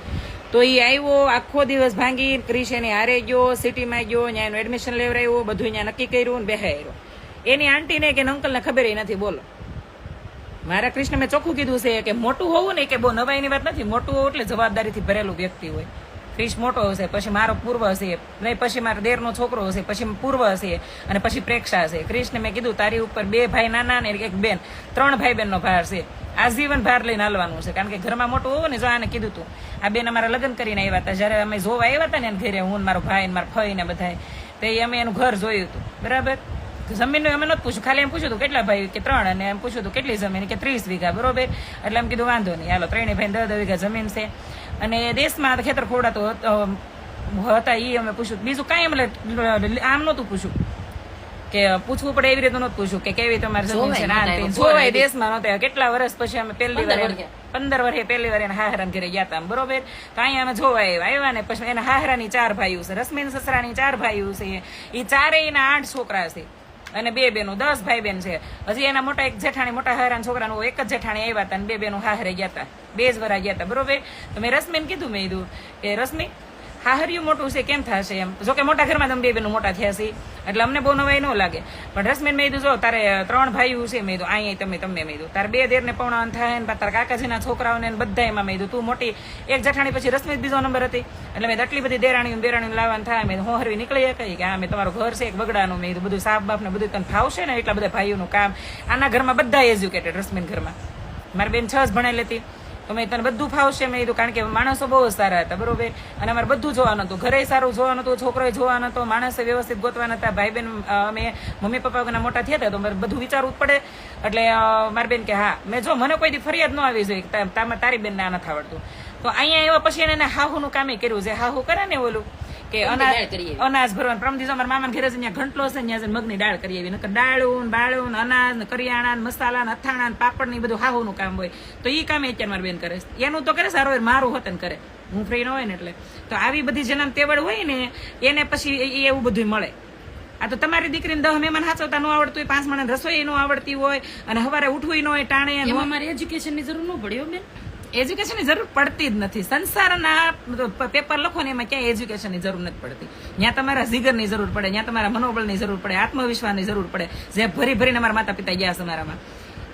તો એ આવ્યો આખો દિવસ ભાંગી ક્રિશ એને હારે ગયો સિટીમાં ગયો ત્યાં એનું એડમિશન લેવડાવ્યું બધું અહીંયા નક્કી કર્યું ને બેહાર્યો એની આંટીને કે અંકલને ખબર નથી બોલો મારા કૃષ્ણ મેં ચોખ્ખું કીધું છે કે મોટું હોવું ને કે બહુ નવાઈની વાત નથી મોટું હોવું એટલે જવાબદારીથી ભરેલું વ્યક્તિ હોય ક્રિશ મોટો હશે પછી મારો પૂર્વ હશે નહીં પછી મારા દેરનો છોકરો હશે પછી પૂર્વ હશે અને પછી પ્રેક્ષા હશે ક્રિશને મેં કીધું તારી ઉપર 2 ભાઈ નાના ને એક બેન 3 ભાઈ બહેનનો ભાર છે આજીવન ભાર લઈને હાલવાનું છે કારણ કે ઘરમાં મોટું હોવું ને જો આને કીધું તું આ બેન અમારા લગ્ન કરીને આવ્યા હતા જયારે અમે જોવા આવ્યા હતા ને ઘરે હું મારો ભાઈ ને મારા ફઈ ને બધા તો અમે એનું ઘર જોયું હતું બરાબર જમીનનું અમે નહોતું પૂછ્યું ખાલી એમ પૂછ્યું હતું કેટલા ભાઈ કે 3 અને એમ પૂછ્યું હતું કેટલી જમીન કે 30 વીઘા બરોબર એટલે એમ કીધું વાંધો નહીં હાલો 3 ભાઈ 10 વીઘા જમીન છે અને દેશમાં ખેતર ખોડાતો હતા એ અમે પૂછ્યું બીજું કાંઈ એમ આમ નહોતું પૂછ્યું કે પૂછવું પડે એવી રીતે નહોતું પૂછ્યું કે કેવી તમારી જમીન છે ના જોવાય દેશમાં નહોતા કેટલા વર્ષ પછી અમે 15 વર્ષે પહેલી વાર એના હાહરાને ઘરે ગયા હતા બરોબર તો અહીંયા અમે જોવા આવ્યા ને પછી એના હાહરાની 4 ભાઈઓ છે રશ્મિન સસરાની 4 ભાઈઓ છે એ ચારેયના 8 છોકરા છે અને 2 બહેનો 10 ભાઈ બહેન છે હજી એના મોટા એક જેઠાણી મોટા હાહરાના છોકરાનો એક જ જેઠાણી આવ્યા હતા અને 2 બહેનો હાહરે ગયા હતા 2 જ વરા ગયા હતા બરોબર તો મેં રશ્મિને કીધું મેં કીધું કે રશ્મિ હાહરિયું મોટું છે કેમ થશે એમ જોકે મોટા ઘરમાં તમે 2 બહેનો મોટા થયા છે એટલે અમને બહુ નવાઈ ન લાગે પણ રશ્મિને મેં કીધું જો તારે 3 ભાઈઓ છે મેં કીધું અહીંયા તમે મેં કીધું તારે 2 દેરને પૌણાન થાય ને તારા કાકાજીના છોકરાઓને બધા એમાં મેં કીધું તું મોટી એક જેઠાણી પછી રશ્મિ બીજો નંબર હતી એટલે મેં આટલી બધી દેરાણીઓ લાવવાનું થાય મેં હું હરવી નીકળી કહી કે હા મેં તમારું ઘર છે એક બગડાનું મેં કીધું બધું સાફ બાફ ને બધું તને ફાવશે ને એટલા બધા ભાઈઓનું કામ આના ઘરમાં બધા એજ્યુકેટેડ રશ્મિન ઘરમાં મારી બેન 6 જ ભણેલી હતી તો મેં તને બધું ફાવશે મેં કીધું કારણ કે માણસો બહુ જ સારા હતા બરોબર અને અમારે બધું જોવાનું હતું ઘરે સારું જોવાનું હતું છોકરોએ જોવાનો હતો માણસે વ્યવસ્થિત ગોતવાના હતા ભાઈ બેન અમે મમ્મી પપ્પા મોટા થયા હતા તો મારે બધું વિચારવું જ પડે એટલે મારી બેન કે હા મેં જો મને કોઈ દી ફરિયાદ ન આવી જોઈએ તારી બેનને આ નથી આવડતું તો અહીંયા એવા પછી એને હાહુનું કામે કર્યું છે હાહુ કરે ને ઓલું કે અનાજ ભરવાનું પ્રમ દીધો મારા મામાના ઘરે અહીંયા ઘંટલો છે ત્યાં મગની દાળ કરી આવી નકર દાળું બાળું અનાજ ને કરિયાણા ને મસાલા ને અથાણા ને પાપડ ને બધું હાહુનું કામ હોય તો એ કામ અત્યારે મારી બેન કરે એનું તો કરે સારું મારું હોત ને કરે હું ફ્રી ન હોય ને એટલે તો આવી બધી જેના તેવડ હોય ને એને પછી એવું બધું મળે આ તો તમારી દીકરીને 10 મહેમાન હાચવતા ન આવડતું હોય, 5 માણસ રસોઈ ન આવડતી હોય અને સવારે ઉઠવું ન હોય ટાણે. એમાં મારે એજ્યુકેશનની જરૂર ન પડી હો બેન. એજ્યુકેશનની જરૂર પડતી જ નથી. સંસારના પેપર લખો ને એમાં ક્યાંય એજ્યુકેશનની જરૂર નથી પડતી. ત્યાં તમારા જીગરની જરૂર પડે, ત્યાં તમારા મનોબળની જરૂર પડે, આત્મવિશ્વાસની જરૂર પડે, જે ભરી ભરીને અમારા માતા પિતા ગયા છે અમારામાં.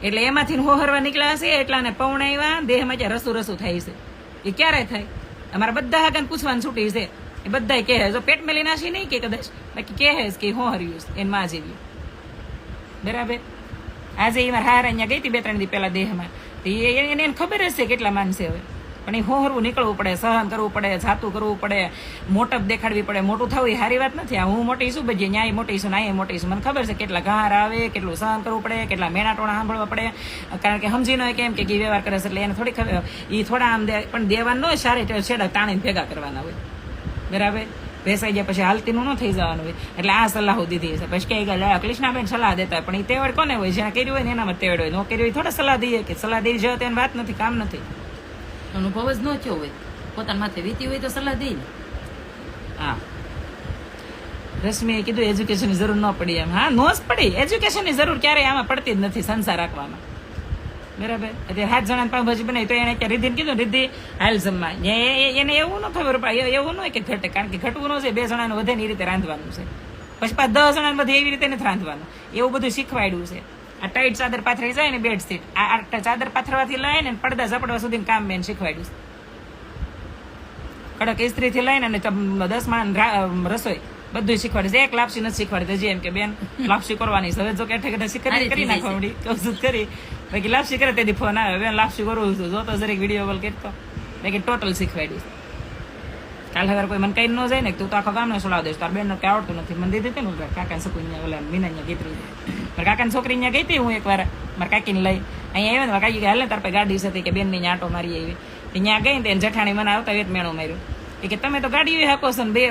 એટલે એમાંથી હોહરવા નીકળ્યા છે એટલાને પૌણાવ્યા દેહમાં જ્યાં રસું થાય છે. એ ક્યારે થાય? અમારા બધા હાગન પૂછવાનું છૂટી છે. એ બધા કહે જો પેટ મેલી નાશી નહીં કે કદાચ, બાકી કહે કે હોહર્યું એને માં જેવી. બરાબર. આજે એ મારા હાર અહીંયા ગઈ હતી 2-3 દી પહેલા દેહમાં. એને ખબર હશે કેટલા માનશે હવે, પણ એ હોહરવું નીકળવું પડે, સહન કરવું પડે, જાતું કરવું પડે, મોટપ દેખાડવી પડે. મોટું થવું એ સારી વાત નથી. હું મોટી છું બધી, ન્યાય મોટી છું, નાય મોટી છું. મને ખબર છે કેટલા ઘાર આવે, કેટલું સહન કરવું પડે, કેટલા મેણા ટોણા સાંભળવા પડે. કારણ કે સમજી ન કેમ કે વ્યવહાર કરે છે એટલે એને થોડી ખબર. એ થોડા આમ પણ દેવાનું ન હોય, સારી છેડા તાણીને ભેગા કરવાના હોય. બરાબર. બેસાઈ ગયા પછી હાલતીનું ન થઈ જવાનું હોય. એટલે આ સલાહ દીધી છે. પછી કઈ ગયા કૃષ્ણાબેન સલાહ દેતા હોય, પણ એ તેવડ કોને હોય? જ્યાં કર્યું હોય ને એનામાં તેવડ હોય. ન કર્યું હોય થોડા સલાહ દઈએ કે સલાહ દઈ જાય તો એની વાત નથી, કામ નથી. અનુભવ જ ન થયો હોય, પોતાના માથે વીતી હોય તો સલાહ દઈ ને. હા, રશ્મિએ કીધું એજ્યુકેશનની જરૂર ન પડી એમ. હા, નો જ પડી. એજ્યુકેશનની જરૂર ક્યારેય આમાં પડતી જ નથી સંસાર રાખવામાં. બરાબર. અત્યારે 7 જણા પાવભાજી બનાવી તો એને અત્યારે રીધિને કીધું રીધિ હાલ જમવા. એને એવું ન ખબર પડે, એવું ન હોય કે ઘટે, કારણ કે ઘટવું ન છે. 2 જણાનું વધે ને એ રીતે રાંધવાનું છે. પછી 10 જણાને વધે એવી રીતે નથી રાંધવાનું. એવું બધું શીખવાડ્યું છે. આ ટાઈટ ચાદર પાથરી જાય ને બેડશીટ, આ ચાદર પાથરવાથી લઈને પડદા ઝપડવા સુધી કામ મેં શીખવાડ્યું છે. કડક ઇસ્ત્રીથી લઈને અને 10 માણસ રસોઈ બધું શીખવાડે છે. એક લાપસી નથી શીખવાડતી. હજી એમ કે બેન લાપસી કરવાની છે. હવે જો કે કરી નાખવા કૌશિક કરી બાકી લાપસી કરે તેથી ફોન આવે, બેન લાપસી કરું છું, જોતો જરીક વિડીયો કોલ કરતો. બાકી ટોટલ શીખવાડ્યું. કાલ હવે કોઈ મને કઈ ન જાય ને તું તો આખો ગામને સોડાવ દઈશ, તાર બેન કઈ આવડતું નથી. મને દીધી હતી ને કાકા છોકરી ઓલા મીના ગીતરી, મારા કાકાની છોકરી અહીંયા ગઈ હતી. હું એકવાર મારા કાકીને લઈ અહીંયા આવ્યા ને, કાકી હાલ ને તાર પાસે ગાડી હતી કે બેન ની આંટો મારી આવી. ત્યાં ગઈ ને જેઠાણી મને આવતા વેત મેણું માર્યું કે તમે તો ગાડી હાકો છો ને બે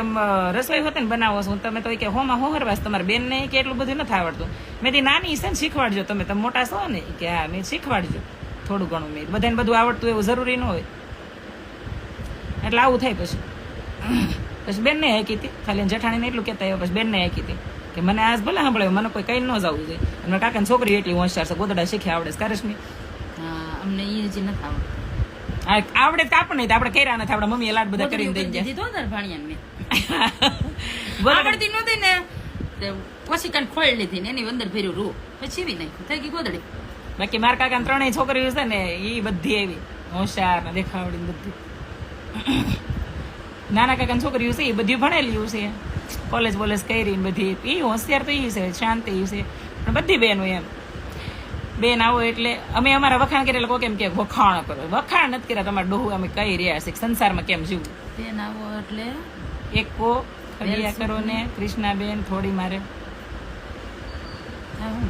રસોઈ હોતે ને બનાવો છો, તમે તો કે હોમાં હોહરવાસ તમારે બેન ને કે એટલું બધું નથી આવડતું. મેં તી નાની છે ને શીખવાડજો, તમે મોટા છો ને કે હા મેં શીખવાડજો થોડું ઘણું. મેં બધાને બધું આવડતું એવું જરૂરી ન હોય. એટલે આવું થાય. પછી બેન ને હાકી હતી, ખાલી જેઠાણીને એટલું કહેતા આવ્યો. પછી બેન ને હાકી હતી કે મને આજ ભલે સાંભળ્યો, મને કોઈ કઈ ન જવું જોઈએ. અને કાકાની છોકરી એટલી હોશિયાર છે, ગોદડા શીખ્યા આવડે છે. કારશ્મી અમને એ હજી નથી આવડતું. આવડે તો આપણે નહીં, આપણે કર્યા નથી. આપણા મમ્મી લાડ બધા કરીને દઈ ગયા. આવડતી નહોતી ને પછી કાન ખોઈ લીધી ને એની અંદર ભેર્યું રૂ પછી બી નાખ્યું, થઈ ગઈ ગોદડી. બાકી મારા કાકા 3 છોકરીઓ છે ને એ બધી એવી હોશિયાર ને દેખાવડી બધી. નાના કાકા છોકરીઓ છે એ બધી ભણેલી છે, કોલેજ બોલેજ કરી બધી. એ હોશિયાર તો એ છે, શાંતિ છે. પણ બધી બહેનો એમ બેન આવો એટલે અમે અમારા વખાણ કરીએ લોકો કેમ કે વખાણ કરો. વખાણ નથી કર્યા તમારા ડોહું અમે કહી રહ્યા છે સંસારમાં કેમ જીવવું. બેન આવો એટલે એક કો ખડિયા કરો ને કૃષ્ણાબેન થોડી મારે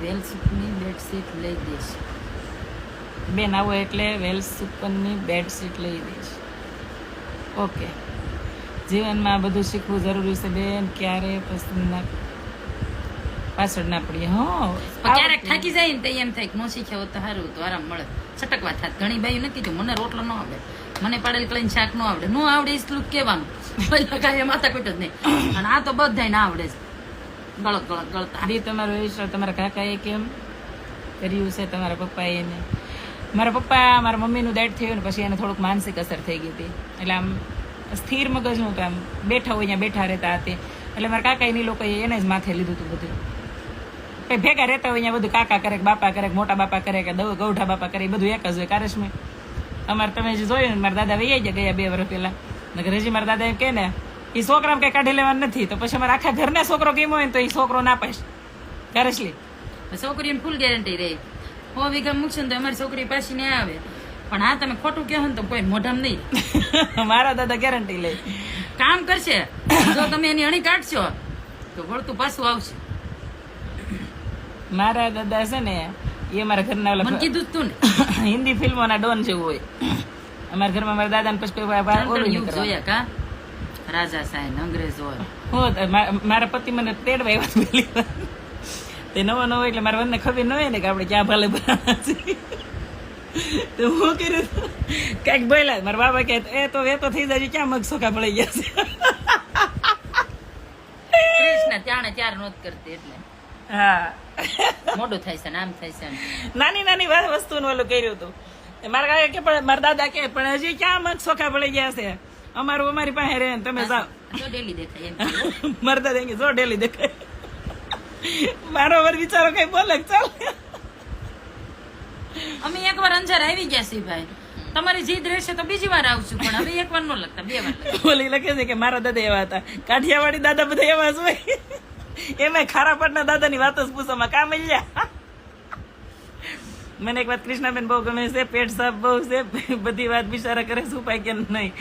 વેલ સુપની બેડશીટ લઈ દઈશ. બેન આવો એટલે વેલ સુપરની બેડશીટ લઈ દઈશ. ઓકે. જીવનમાં બધું શીખવું જરૂરી છે બેન, ક્યારે પસંદ ના પાછળ ના પડીએ. ક્યારેક થાકી જાય ને તો એમ થાય કે નો શીખ્યા હોત તો સારું તો આરામ મળે. છટકવા થાત. ઘણી બાયું નથી કીધું મને રોટલો ન આવડે, મને પાડેલ કળીને શાક ન આવડે. ન આવડે એટલું કહેવાનું, કાંઈ માથા કૂટ જ નહીં. અને આ તો બધાય ના આવડે છે. ગળત ગળત ગળતા દી તમારો વિશ્વાસ તમારા કાકાએ કેમ કર્યું છે, તમારા પપ્પાએ એને. મારા પપ્પા મારા મમ્મીનું ડેથ થયું ને પછી એને થોડુંક માનસિક અસર થઈ ગઈ હતી. એટલે આમ સ્થિર મગજનું તો આમ બેઠા હોય અહીંયા બેઠા રહેતા હતી. એટલે મારા કાકા એની લોકોએ એને જ માથે લીધું હતું બધું. કઈ ભેગા રહેતા હોય અહીંયા બધું કાકા કરે, બાપા કરે, મોટા બાપા કરે કે ગૌઠા બાપા કરે, એ બધું એક જ હોય. કારશ્મી અમારે તમે જે જોયું ને મારા દાદા વૈયા ગયા 2 વર્ષ પહેલા. નકર હજી મારા દાદા એમ કે ને એ છોકરામાં કઈ કાઢી લેવાનું નથી, તો પછી અમારા આખા ઘરને છોકરો કેમ હોય ને તો એ છોકરો ના પાડે. કારશ્મી છોકરીને ફૂલ ગેરંટી રહી. 100 વીઘા મૂકશે ને તો અમારી છોકરી પાછી ને આવે. પણ હા તમે ખોટું કહો ને તો કોઈ મોઢામાં નહીં. મારા દાદા ગેરંટી લે, કામ કરશે. જો તમે એની અણી કાઢશો તો વળતું પાછું આવશે. મારા દાદા છે ને એ અમારા ઘરના મને કીધું તું ને હિન્દી ફિલ્મોના ડોન જેવું હોય. અમારા ઘરમાં મારા દાદા ને પછી જોયા કા રાજા સાહેબ અંગ્રેજ હોય. મારા પતિ મને તેડવા આવ્યા પહેલી વાર. તે નવો એટલે મારા વનને ખબર ન હોય ને કે આપણે ક્યાં ભાલે બનાવવા છીએ. તો હું કર્યું કઈક બોલ્યા. મારા બાબા કે એ તો થઈ જાય ક્યાં મગ સોખા પડી ગયા છે. કૃષ્ણ ત્યાણે ત્યાર નોત કરતી એટલે હા મોડું થાય છે ને આમ થાય છે ને. નાની નાની વસ્તુનું ઓલું કર્યું હતું મારા કાકા કે પણ મારા દાદા કે પણ હજી ક્યાં મગ સોખા પડી ગયા છે અમારું અમારી પાસે રહે ને તમે જાઓ તો ડેલી દેખાય એમ. મારા દાદા કે જો ડેલી દેખાય મારો વર વિચારો કઈ બોલે ચાલ અમે એકવાર અંજાર આવી ગયા છીએ ભાઈ, તમારી જીદ રહેશે તો બીજી વાર આવશું, પણ હવે એક વાર નો લગતા 2 વાર લગતા. ઓલી લખે છે કે મારા દાદા એવા હતા, કાઠિયાવાડી દાદા બધા એવા જ હોય. એમાં ખારા પટના દાદાની વાત જ પૂછોમાં કામ મળ્યા. મને એક વાત કૃષ્ણાબેન બહુ ગમે છે, પેટ સાફ બહુ છે, બધી વાત બિચારા કરે સુપાય કે નહીં.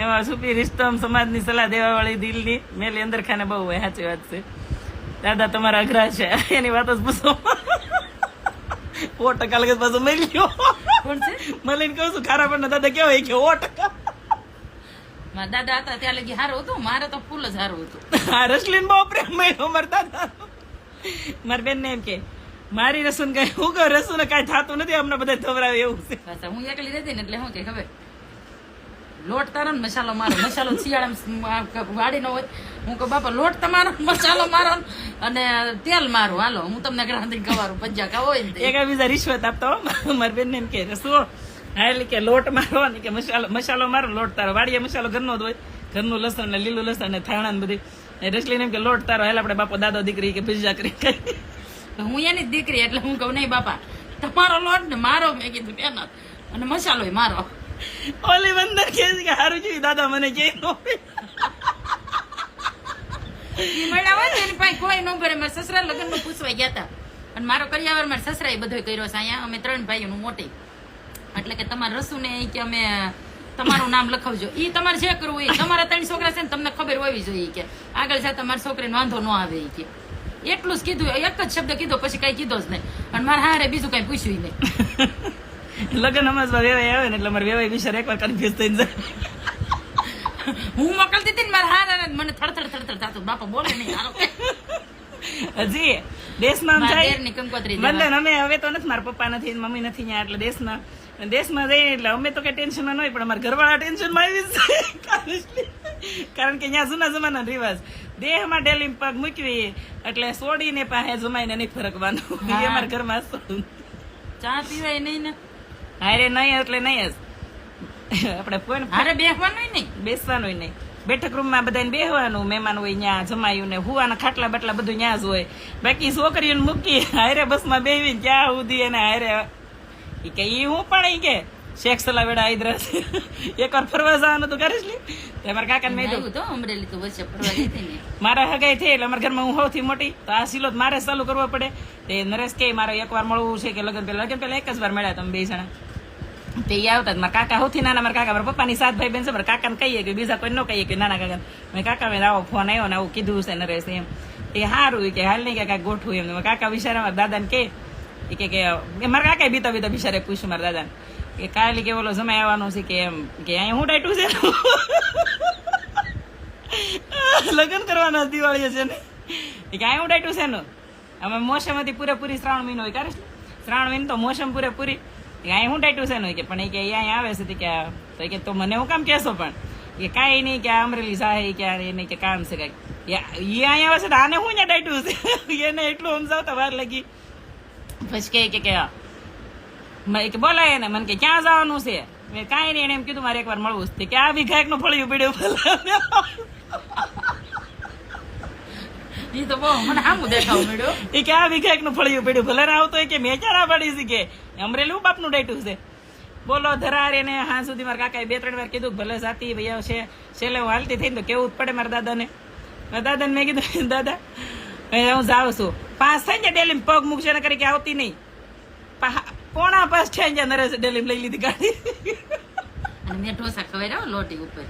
એમાં સુપી રિશ્તમ સમાજની સલાહ દેવા વાળી દિલની મેલી અંદર ખાને બહુ હોય. સાચી વાત છે, દાદા તમારા અઘરા છે એની વાત જ પૂછો. 4% લગે પાછું મળી ગયો. કોણ છે? મળીને કહું છું ખારા પટના દાદા કેવા કે 4%. મારા દાદા હતા ત્યાં લગી સારું હતું, મારે તો ફૂલ જ સારું હતું. હા, રસલીન બહુ પ્રેમ મળ્યો મારા દાદા. મારી બેન ને એમ કે મારી રસુન કઈ હું કહું રસુન કઈ થતું નથી, અમને બધા ખવડાવે એવું છે. પાછા હું એકલી રહેતી ને એટલે શું કે ખબર, લોટ તારો ને મસાલો મારો. મસાલો શિયાળામાં વાડી નો હોય, હું કહું બાપા લોટ તમારો, મસાલો મારો અને તેલ મારું, હાલો હું તમને ગ્રાંધી ખવારું, પંજા ખાવ હોય ને એક બીજા રિશ્વત આપતો મારી બેન ને એમ કે રસુ હા એટલે કે લોટ મારો ને કે મસાલો મારો, લોટ તારો. વાડીએ મસાલો ઘરનો જ હોય, ઘરનું લસણ ને લીલું લસણ ને થાણા ને બધી. રસલીન એમ કે લોટ તારો, હાલ આપણે બાપો દાદો દીકરી કે ભીજા કરી ખાઈ. હું એની જ દીકરી એટલે હું કહું નહીં બાપા તમારો લોટ ને મારો, મેં કીધું બેન, અને મસાલો મારો. ઓલી બંદર કે છે કે હારું જોયું દાદા મને કે ઈ મળ્યા હોય ને એની પાસે કોઈ ન કરે. મારા સસરા લગ્નમાં પૂછવા ગયા હતા, અને મારો કરિયાવર મારા સસરાએ બધો કર્યો છે. અહીંયા અમે 3 ભાઈઓનું મોટી, એટલે કે તમારા રસુને કે અમે તમારું નામ લખાવજો, ઈ તમારે જે કરવું એ. તમારા 3 છોકરા છે ને, તમને ખબર હોવી જોઈએ કે આગળ જતા તમારી છોકરીને વાંધો ન આવે ઈ કે. એટલું જ કીધું, એક જ શબ્દ કીધો, પછી કઈ કીધો જ નહીં. અને મારા હારે બીજું કઈ પૂછ્યું નહીં. લગ્ન અમાસમાં વેવાય આવે ને એટલે મારે વેવાય વિચાર એકવાર કન્ફ્યુઝ થઈ જાય. હું મોકલતી હતી ને મારા હારે, મને થડથડ થતું, બાપા બોલે નહીં હાલો. હજી દેશમાં આમ જાય દેરની કંકોત્રી બંધન અમે હવે તો નથી, મારા પપ્પા નથી મમ્મી નથી ત્યાં, એટલે દેશમાં જઈએ એટલે અમે તો કઈ ટેન્શનમાં ન હોય, પણ અમારા ઘરવાળા ટેન્શનમાં આવી છે. કારણ કે ત્યાં જૂના જમાના રિવાજ, દેહમાં ડેલી પગ મૂકવી એટલે છોડીને પાસે જમાઈને નહીં ફરકવાનું. એ અમારા ઘરમાં ચા પીવાય નહીં ને, હારે નહીં એટલે નહીં જ. આપણે કોઈ હારે બેસવાનું નહીં, બેસવાનું નહીં, બેઠક રૂમમાં બધાને બેહવાનું, મહેમાન હોય ત્યાં જમાયું ને હુવાના ખાટલા બાટલા બધું ત્યાં જ હોય. બાકી છોકરીઓને મૂકી હારે બસમાં બેહીને ક્યાં સુધી એને હારે કે ઈ હું પણ ઈ કે શેખ સલા વેડા હાઈદરા છે. એકવાર ફરવા જવાનું તો કરીશ લે. મારા કાકાને મેં આવ્યું તો અમરેલી તો વચ્ચે ફરવા જતી ને, મારા હગાઈ થઈ એટલે અમારા ઘરમાં હું સૌથી મોટી, તો આ સિલો મારે ચાલુ કરવો પડે. તે નરેશ કે મારે એકવાર મળવું છે કે લગ્ન પહેલા એક જ વાર મળ્યા તમે 2 જણા. તે ઈ આવતા મારા કાકા સૌથી નાના, મારા કાકા મારા પપ્પાની 7 ભાઈ બેન છે. મારા કાકાને કહીએ કે બીજા કોઈ ન કહીએ કે નાના કાકા મેં કાકા મેં આવો ફોન આવ્યો ને આવું કીધું છે નરેશ એમ. એ સારું કે હાલ નહીં કે કાંઈક ગોઠવું એમ. કાકા બિચારા મારા દાદાને કે મારા કાકા બીતા બીતા બિચારે પૂછ્યું મારા દાદાને કે કાલે કે ઓલો જમાઈ આવવાનો છે કે એમ કે અહીંયા હું ડાયટું છે લગ્ન કરવાના દિવાળી છે ને કે અહીંયા હું ડાયટું છે ને. અમે મોસમ હતી પૂરેપૂરી શ્રાવણ મહિનો હોય, કરે શ્રાવણ મહિનો તો મોસમ પૂરેપૂરી. અહીંયા હું ડાયટું છે ને કે પણ એ કે અહીંયા આવે છે કે કે તો મને હું કામ કહેશો, પણ એ કાંઈ નહીં કે અમરેલી સાહે કે એને કે કામ છે કાંઈક એ અહીંયા આવે છે તો આને હું અહીંયા ડાયટું છે એને એટલું સમજાવતા વાર લાગી. પછી કે બોલાય ને મને કે ક્યાં જવાનું છે, મેં કાંઈ નહીં, એને એમ કીધું મારે એકવાર મળવું છે કે આ વિઘાયક નું ફળિયું પડ્યું. ઈ તો બહુ મને આમ દેખાવ મળ્યો. એ કે આ વિઘાયક નું ફળિયું પડ્યું ભલે ના આવતો કે મેં ક્યાં ના પાડી છે કે અમરેલી બાપનું ડાયટું છે. બોલો ધરાર એને હા સુધી મારા કાકાએ 2-3 વાર કીધું ભલે સાથી ભાઈ છે, છેલ્લે હું હાલતી થઈને તો કેવું જ પડે મારા દાદાને. મારા દાદાને મેં કીધું દાદા હું જાઉં છું, 5 થઈ જાય ડેલી પગ મૂકશે ને કરી કે આવતી નહીં. 4:45 થઈ જાય નરેશ ડેલી લઈ લીધી ગાડી. અને મેં ઢોસા ખવડાવ્યા લોટી ઉપર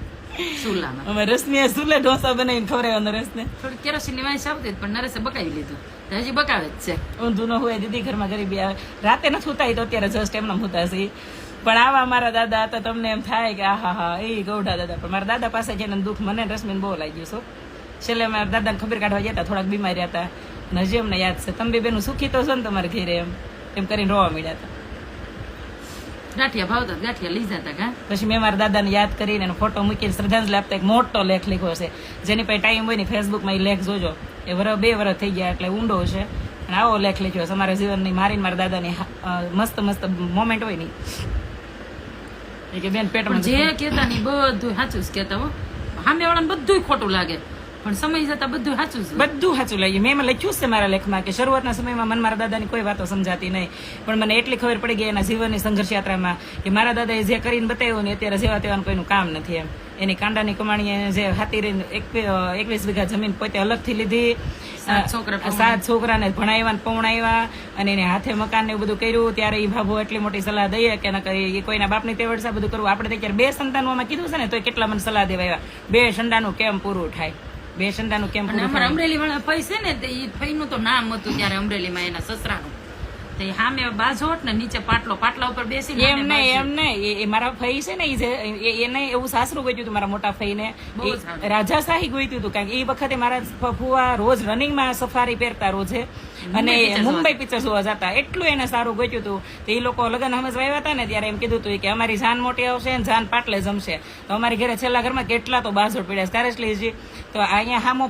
ચૂલામાં. અમે રસમીએ સુલે ઢોસા બનાવીને ખવડાવ્યા નરેશને. થોડી કેરોસીનની વાંસ આવતી પણ નરેશે બકાવી લીધું, તો હજી બકાવે જ છે. ઊંધું ન હોય દીદી, ઘરમાં ગરીબી આવે. રાતે નથી સુતાય તો અત્યારે જસ્ટ એમને સુતા છે. પણ આવા મારા દાદા હતા, તમને એમ થાય કે આહા હા એ ગૌઢા દાદા. પણ મારા દાદા પાસે જઈને દુઃખ મને રશ્મિને બહુ લાગ્યું છે. છેલ્લે મારા દાદાને ખબર કાઢવા ગયા હતા, થોડાક બીમાર હતા અને હજી અમને યાદ છે. તમે બેનું સુખી તો છો ને તમારે ઘેરે એમ કરીને રોવા મળ્યા હતા. ગાંઠિયા ભાવતા ગાંઠિયા લઈ જતા કા પછી મેં મારા દાદાને યાદ કરીને એનો ફોટો મૂકીને શ્રદ્ધાંજલિ આપતા એક મોટો લેખ લખ્યો છે. જેની પાસે ટાઈમ હોય ને ફેસબુકમાં એ લેખ જોજો. એ 2 વર્ષ થઈ ગયા એટલે ઊંડો છે. અને આવો લેખ લખ્યો છે અમારા જીવનની મારીને મારા દાદાની મસ્ત મસ્ત મોમેન્ટ હોય ને એ કે બેન પેટમાં જે કહેતા નહીં બધું સાચું જ કહેતા હો. સામે વાળાને બધું ખોટું લાગે પણ સમય જતા બધું સાચું છે. બધું સાચું લાગ્યું. મેં એમાં લખ્યું છે મારા લેખમાં કે શરૂઆતના સમયમાં મને મારા દાદાની કોઈ વાતો સમજાતી નહીં, પણ મને એટલી ખબર પડી ગઈ એના જીવનની સંઘર્ષ યાત્રામાં કે મારા દાદાએ જે કરીને બતાવ્યું ને અત્યારે જેવા તેવાનું કોઈનું કામ નથી એમ. એની કાંડાની કમાણીએ જે હાથી રહીને 21 વીઘા જમીન પોતે અલગથી લીધી, 7 છોકરાને ભણાવ્યા પૌણાવ્યા અને એને હાથે મકાન ને એવું બધું કર્યું. ત્યારે એ ભાભો એટલી મોટી સલાહ દઈએ કે એ કોઈના બાપની તેવડ છે બધું કરવું. આપણે અત્યારે 2 સંતાનોમાં કીધું છે ને તો કેટલા મને સલાહ દેવા 2 સંતાનું કેમ પૂરું થાય, 2 સંતાનું કેમ પૂરું થાય. અમરેલી વાળા ફઈ છે ને તે ઈ ફઈનું તો નામ હતું ત્યારે અમરેલીમાં એના સસરાનું. તે સામે બાજોટ ને નીચે પાટલા ઉપર બેસી એમ નહીં એ મારા ફઈ છે ને એને એવું સાસરું ગોત્યું હતું મારા મોટા ફઈને. રાજાશાહી ગોત્યું હતું કારણ કે એ વખતે મારા ફુવા રોજ રનિંગમાં સફારી પહેરતા રોજે અને મુંબઈ પિક્ચર જોવા જતા. એટલું એને સારું ગોત્યું હતું. તો એ લોકો લગ્ન સમજવા આવ્યા હતા ને ત્યારે એમ કીધું હતું કે અમારી જાન મોટી આવશે ને જાન પાટલે જમશે. તો અમારી ઘરે છેલ્લા ઘરમાં કેટલા તો બાજોટ પડ્યા કારેશલીજી. તો અહીંયા હામો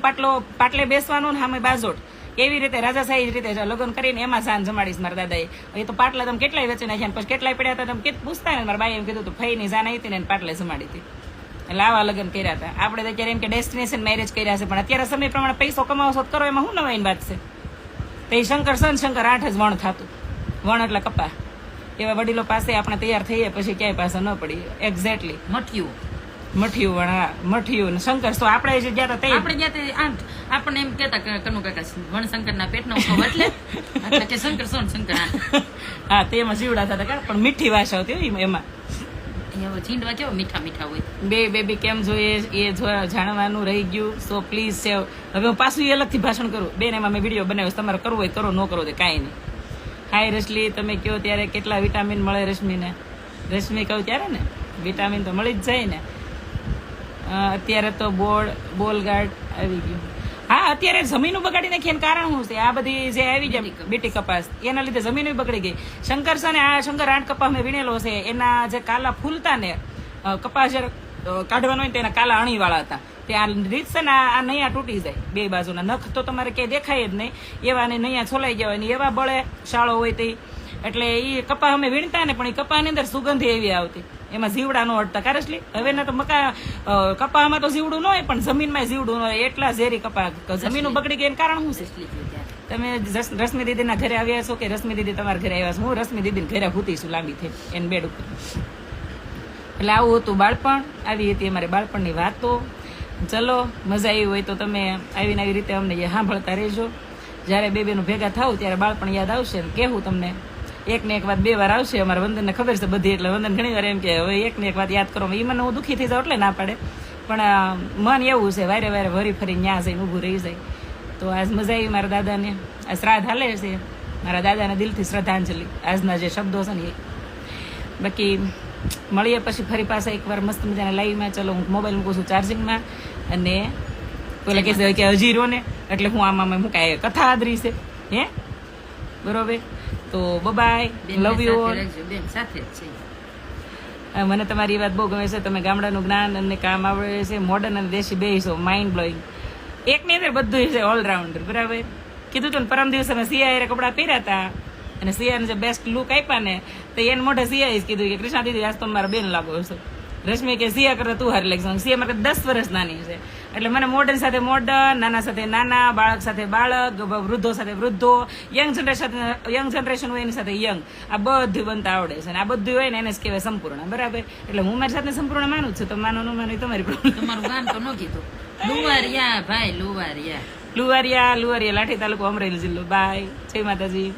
પાટલે બેસવાનું ને સામે બાજોટ. એવી રીતે રાજાશાહી રીતે લગ્ન કરીને એમાં જાન જમાડીશ મારા દાદાએ. એ તો પાટલા તમે કેટલાય વેચી નાખ્યા પછી કેટલાય પડ્યા હતા તમે પૂછતા ને મારા બાઈ એમ કીધું હતું ફઈની જાન આવી હતી ને પાટલે જમાડી હતી. એટલે આવા લગ્ન કર્યા હતા. આપણે તો અત્યારે એમ કે ડેસ્ટિનેશન મેરેજ કર્યા છે પણ અત્યારે સમય પ્રમાણે પૈસો કમાવો છો કરો એમાં શું નવાઈની વાત છે. તો એ શંકર 8 જ વણ થતું. વણ એટલે કપા. એવા વડીલો પાસે આપણે તૈયાર થઈએ પછી ક્યાંય પાસે ન પડી. એક્ઝેક્ટલી મઠિયું વણા મઠિયું શંકર તો આપણે જે ગયા હતા આપણે ગયા આપણને એમ કેતા કનુ કાકા વણશંકર ના પેટ નો એટલે કે શંકર શંકર હા તેમાં જીવડા થતા પણ મીઠી ભાષા હતી એમાં. ચીંડવા કેવો મીઠા મીઠા હોય. બે બેબી કેમ જોઈએ એ જાણવાનું રહી ગયું. So please save. હવે હું પાછું એ અલગથી ભાષણ કરું બેન. એમાં મેં વિડીયો બનાવ્યો. તમારે કરવું હોય કરો, ન કરો તો કાંઈ નહીં. હાય રશ્મિ, તમે કહો ત્યારે કેટલા વિટામિન મળે રશ્મિને? રશ્મિ કહું ત્યારે ને વિટામિન તો મળી જ જાય ને. અત્યારે તો બોલ ગાર્ડ આવી ગયું. હા અત્યારે જમીન બગાડી નાખી કારણ શું છે? આ બધી જે આવી જાય બીટી કપાસ એના લીધે જમીન બગડી ગઈ. શંકર છે ને આ શંકર 8 કપાસ મેં વીણેલો છે. એના જે કાલા ફૂલતા ને કપાસ જયારે કાઢવાનો હોય તેના કાલા અણી વાળા હતા. ત્યાં રીત છે ને આ નૈયા તૂટી જાય 2 બાજુના. નખ તો તમારે ક્યાંય દેખાય જ નહીં એવા ને નૈયા છોલાઈ ગયા હોય ને એવા બળે શાળો હોય તે. એટલે એ કપા અમે વીણતા ને પણ એ કપાની અંદર સુગંધી એવી આવતી. એમાં જીવડા નો અડતા કારસલી. હવે ના તો કપામાં તો જીવડું ન હોય પણ જમીનમાં જીવડું ન હોય. એટલા ઝેરી કપા જમીન બગડી ગઈ કારણ શું છે? તમે રશ્મિ દીદીના ઘરે આવ્યા છો કે રશ્મિ દીદી તમારા ઘરે આવ્યા છો? હું રશ્મિ દીદીને ઘરે ભૂતી છું લાંબી થઈ એને બેડ ઉપર. એટલે આવું હતું બાળપણ. આવી હતી અમારી બાળપણની વાતો. ચલો મજા આવી હોય તો તમે આવીને આવી રીતે અમને સાંભળતા રહેજો. જ્યારે બેનું ભેગા થાવ ત્યારે બાળપણ યાદ આવશે. કેવું તમને એક ને એક વાત 2 વાર આવશે. અમારા વંદનને ખબર છે બધી. એટલે વંદન ઘણી વાર એમ કે હવે એક ને એક વાત યાદ કરો. એ મને હું દુઃખી થઈ જાઉં એટલે ના પાડે પણ મન એવું છે વારે વારે વરી ફરી ન્યા જઈને ઊભું રહી જાય. તો આજ મજા આવી મારા દાદાને. આ શ્રાદ્ધ હાલે છે. મારા દાદાને દિલથી શ્રદ્ધાંજલિ. આજના જે શબ્દો છે ને એ. બાકી મળીએ પછી ફરી પાછા એકવાર મસ્ત મજાના લાઈવમાં. ચલો હું મોબાઈલ મૂકું છું ચાર્જિંગમાં. અને પેલા કહે છે કે હજી રહો ને એટલે હું આમાં હું કાંઈ કથા આદરી છે હે બરોબર. તો બાય, લવ યુ ઓલ. મને તમારી વાત બહુ ગમે છે. તમે ગામડાનું જ્ઞાન અને કામ આવડે છે. મોડર્ન અને દેશી બે છો. Mind blowing. એકની અંદર બધું છે ઓલરાઉન્ડર. બરાબર કીધું તું ને. પરમ દિવસે મેં સિયા કપડા પહેર્યા હતા અને સિયાને જે બેસ્ટ લુક આપ્યા ને તો એને મોઢે સિયાએ જ કીધું કે કૃષ્ણા દીદી આજ તો મારા બેન લાગો છો. રશ્મિ કે સિયા કરતા તું હારી લાગશે. સિયા મારે 10 વર્ષ નાની છે. એટલે મને મોડર્ન સાથે મોડર્ન, નાના સાથે નાના, બાળક સાથે બાળક, વૃદ્ધો સાથે વૃદ્ધો, યંગ જનરેશન હોય એની સાથે યંગ, આ બધું બનતા આવડે છે. અને આ બધું હોય ને એને જ કહેવાય સંપૂર્ણ. બરાબર. એટલે હું મારી સાથે સંપૂર્ણ માનું છું. તો માનો ન માનો તમારી પ્રોબ્લેમ. તમારું ગામ તો ન કીધું. લુવારિયા ભાઈ લુવારિયા. લુવારિયા લાઠી તાલુકો અમરેલી જિલ્લો. બાય. જય માતાજી.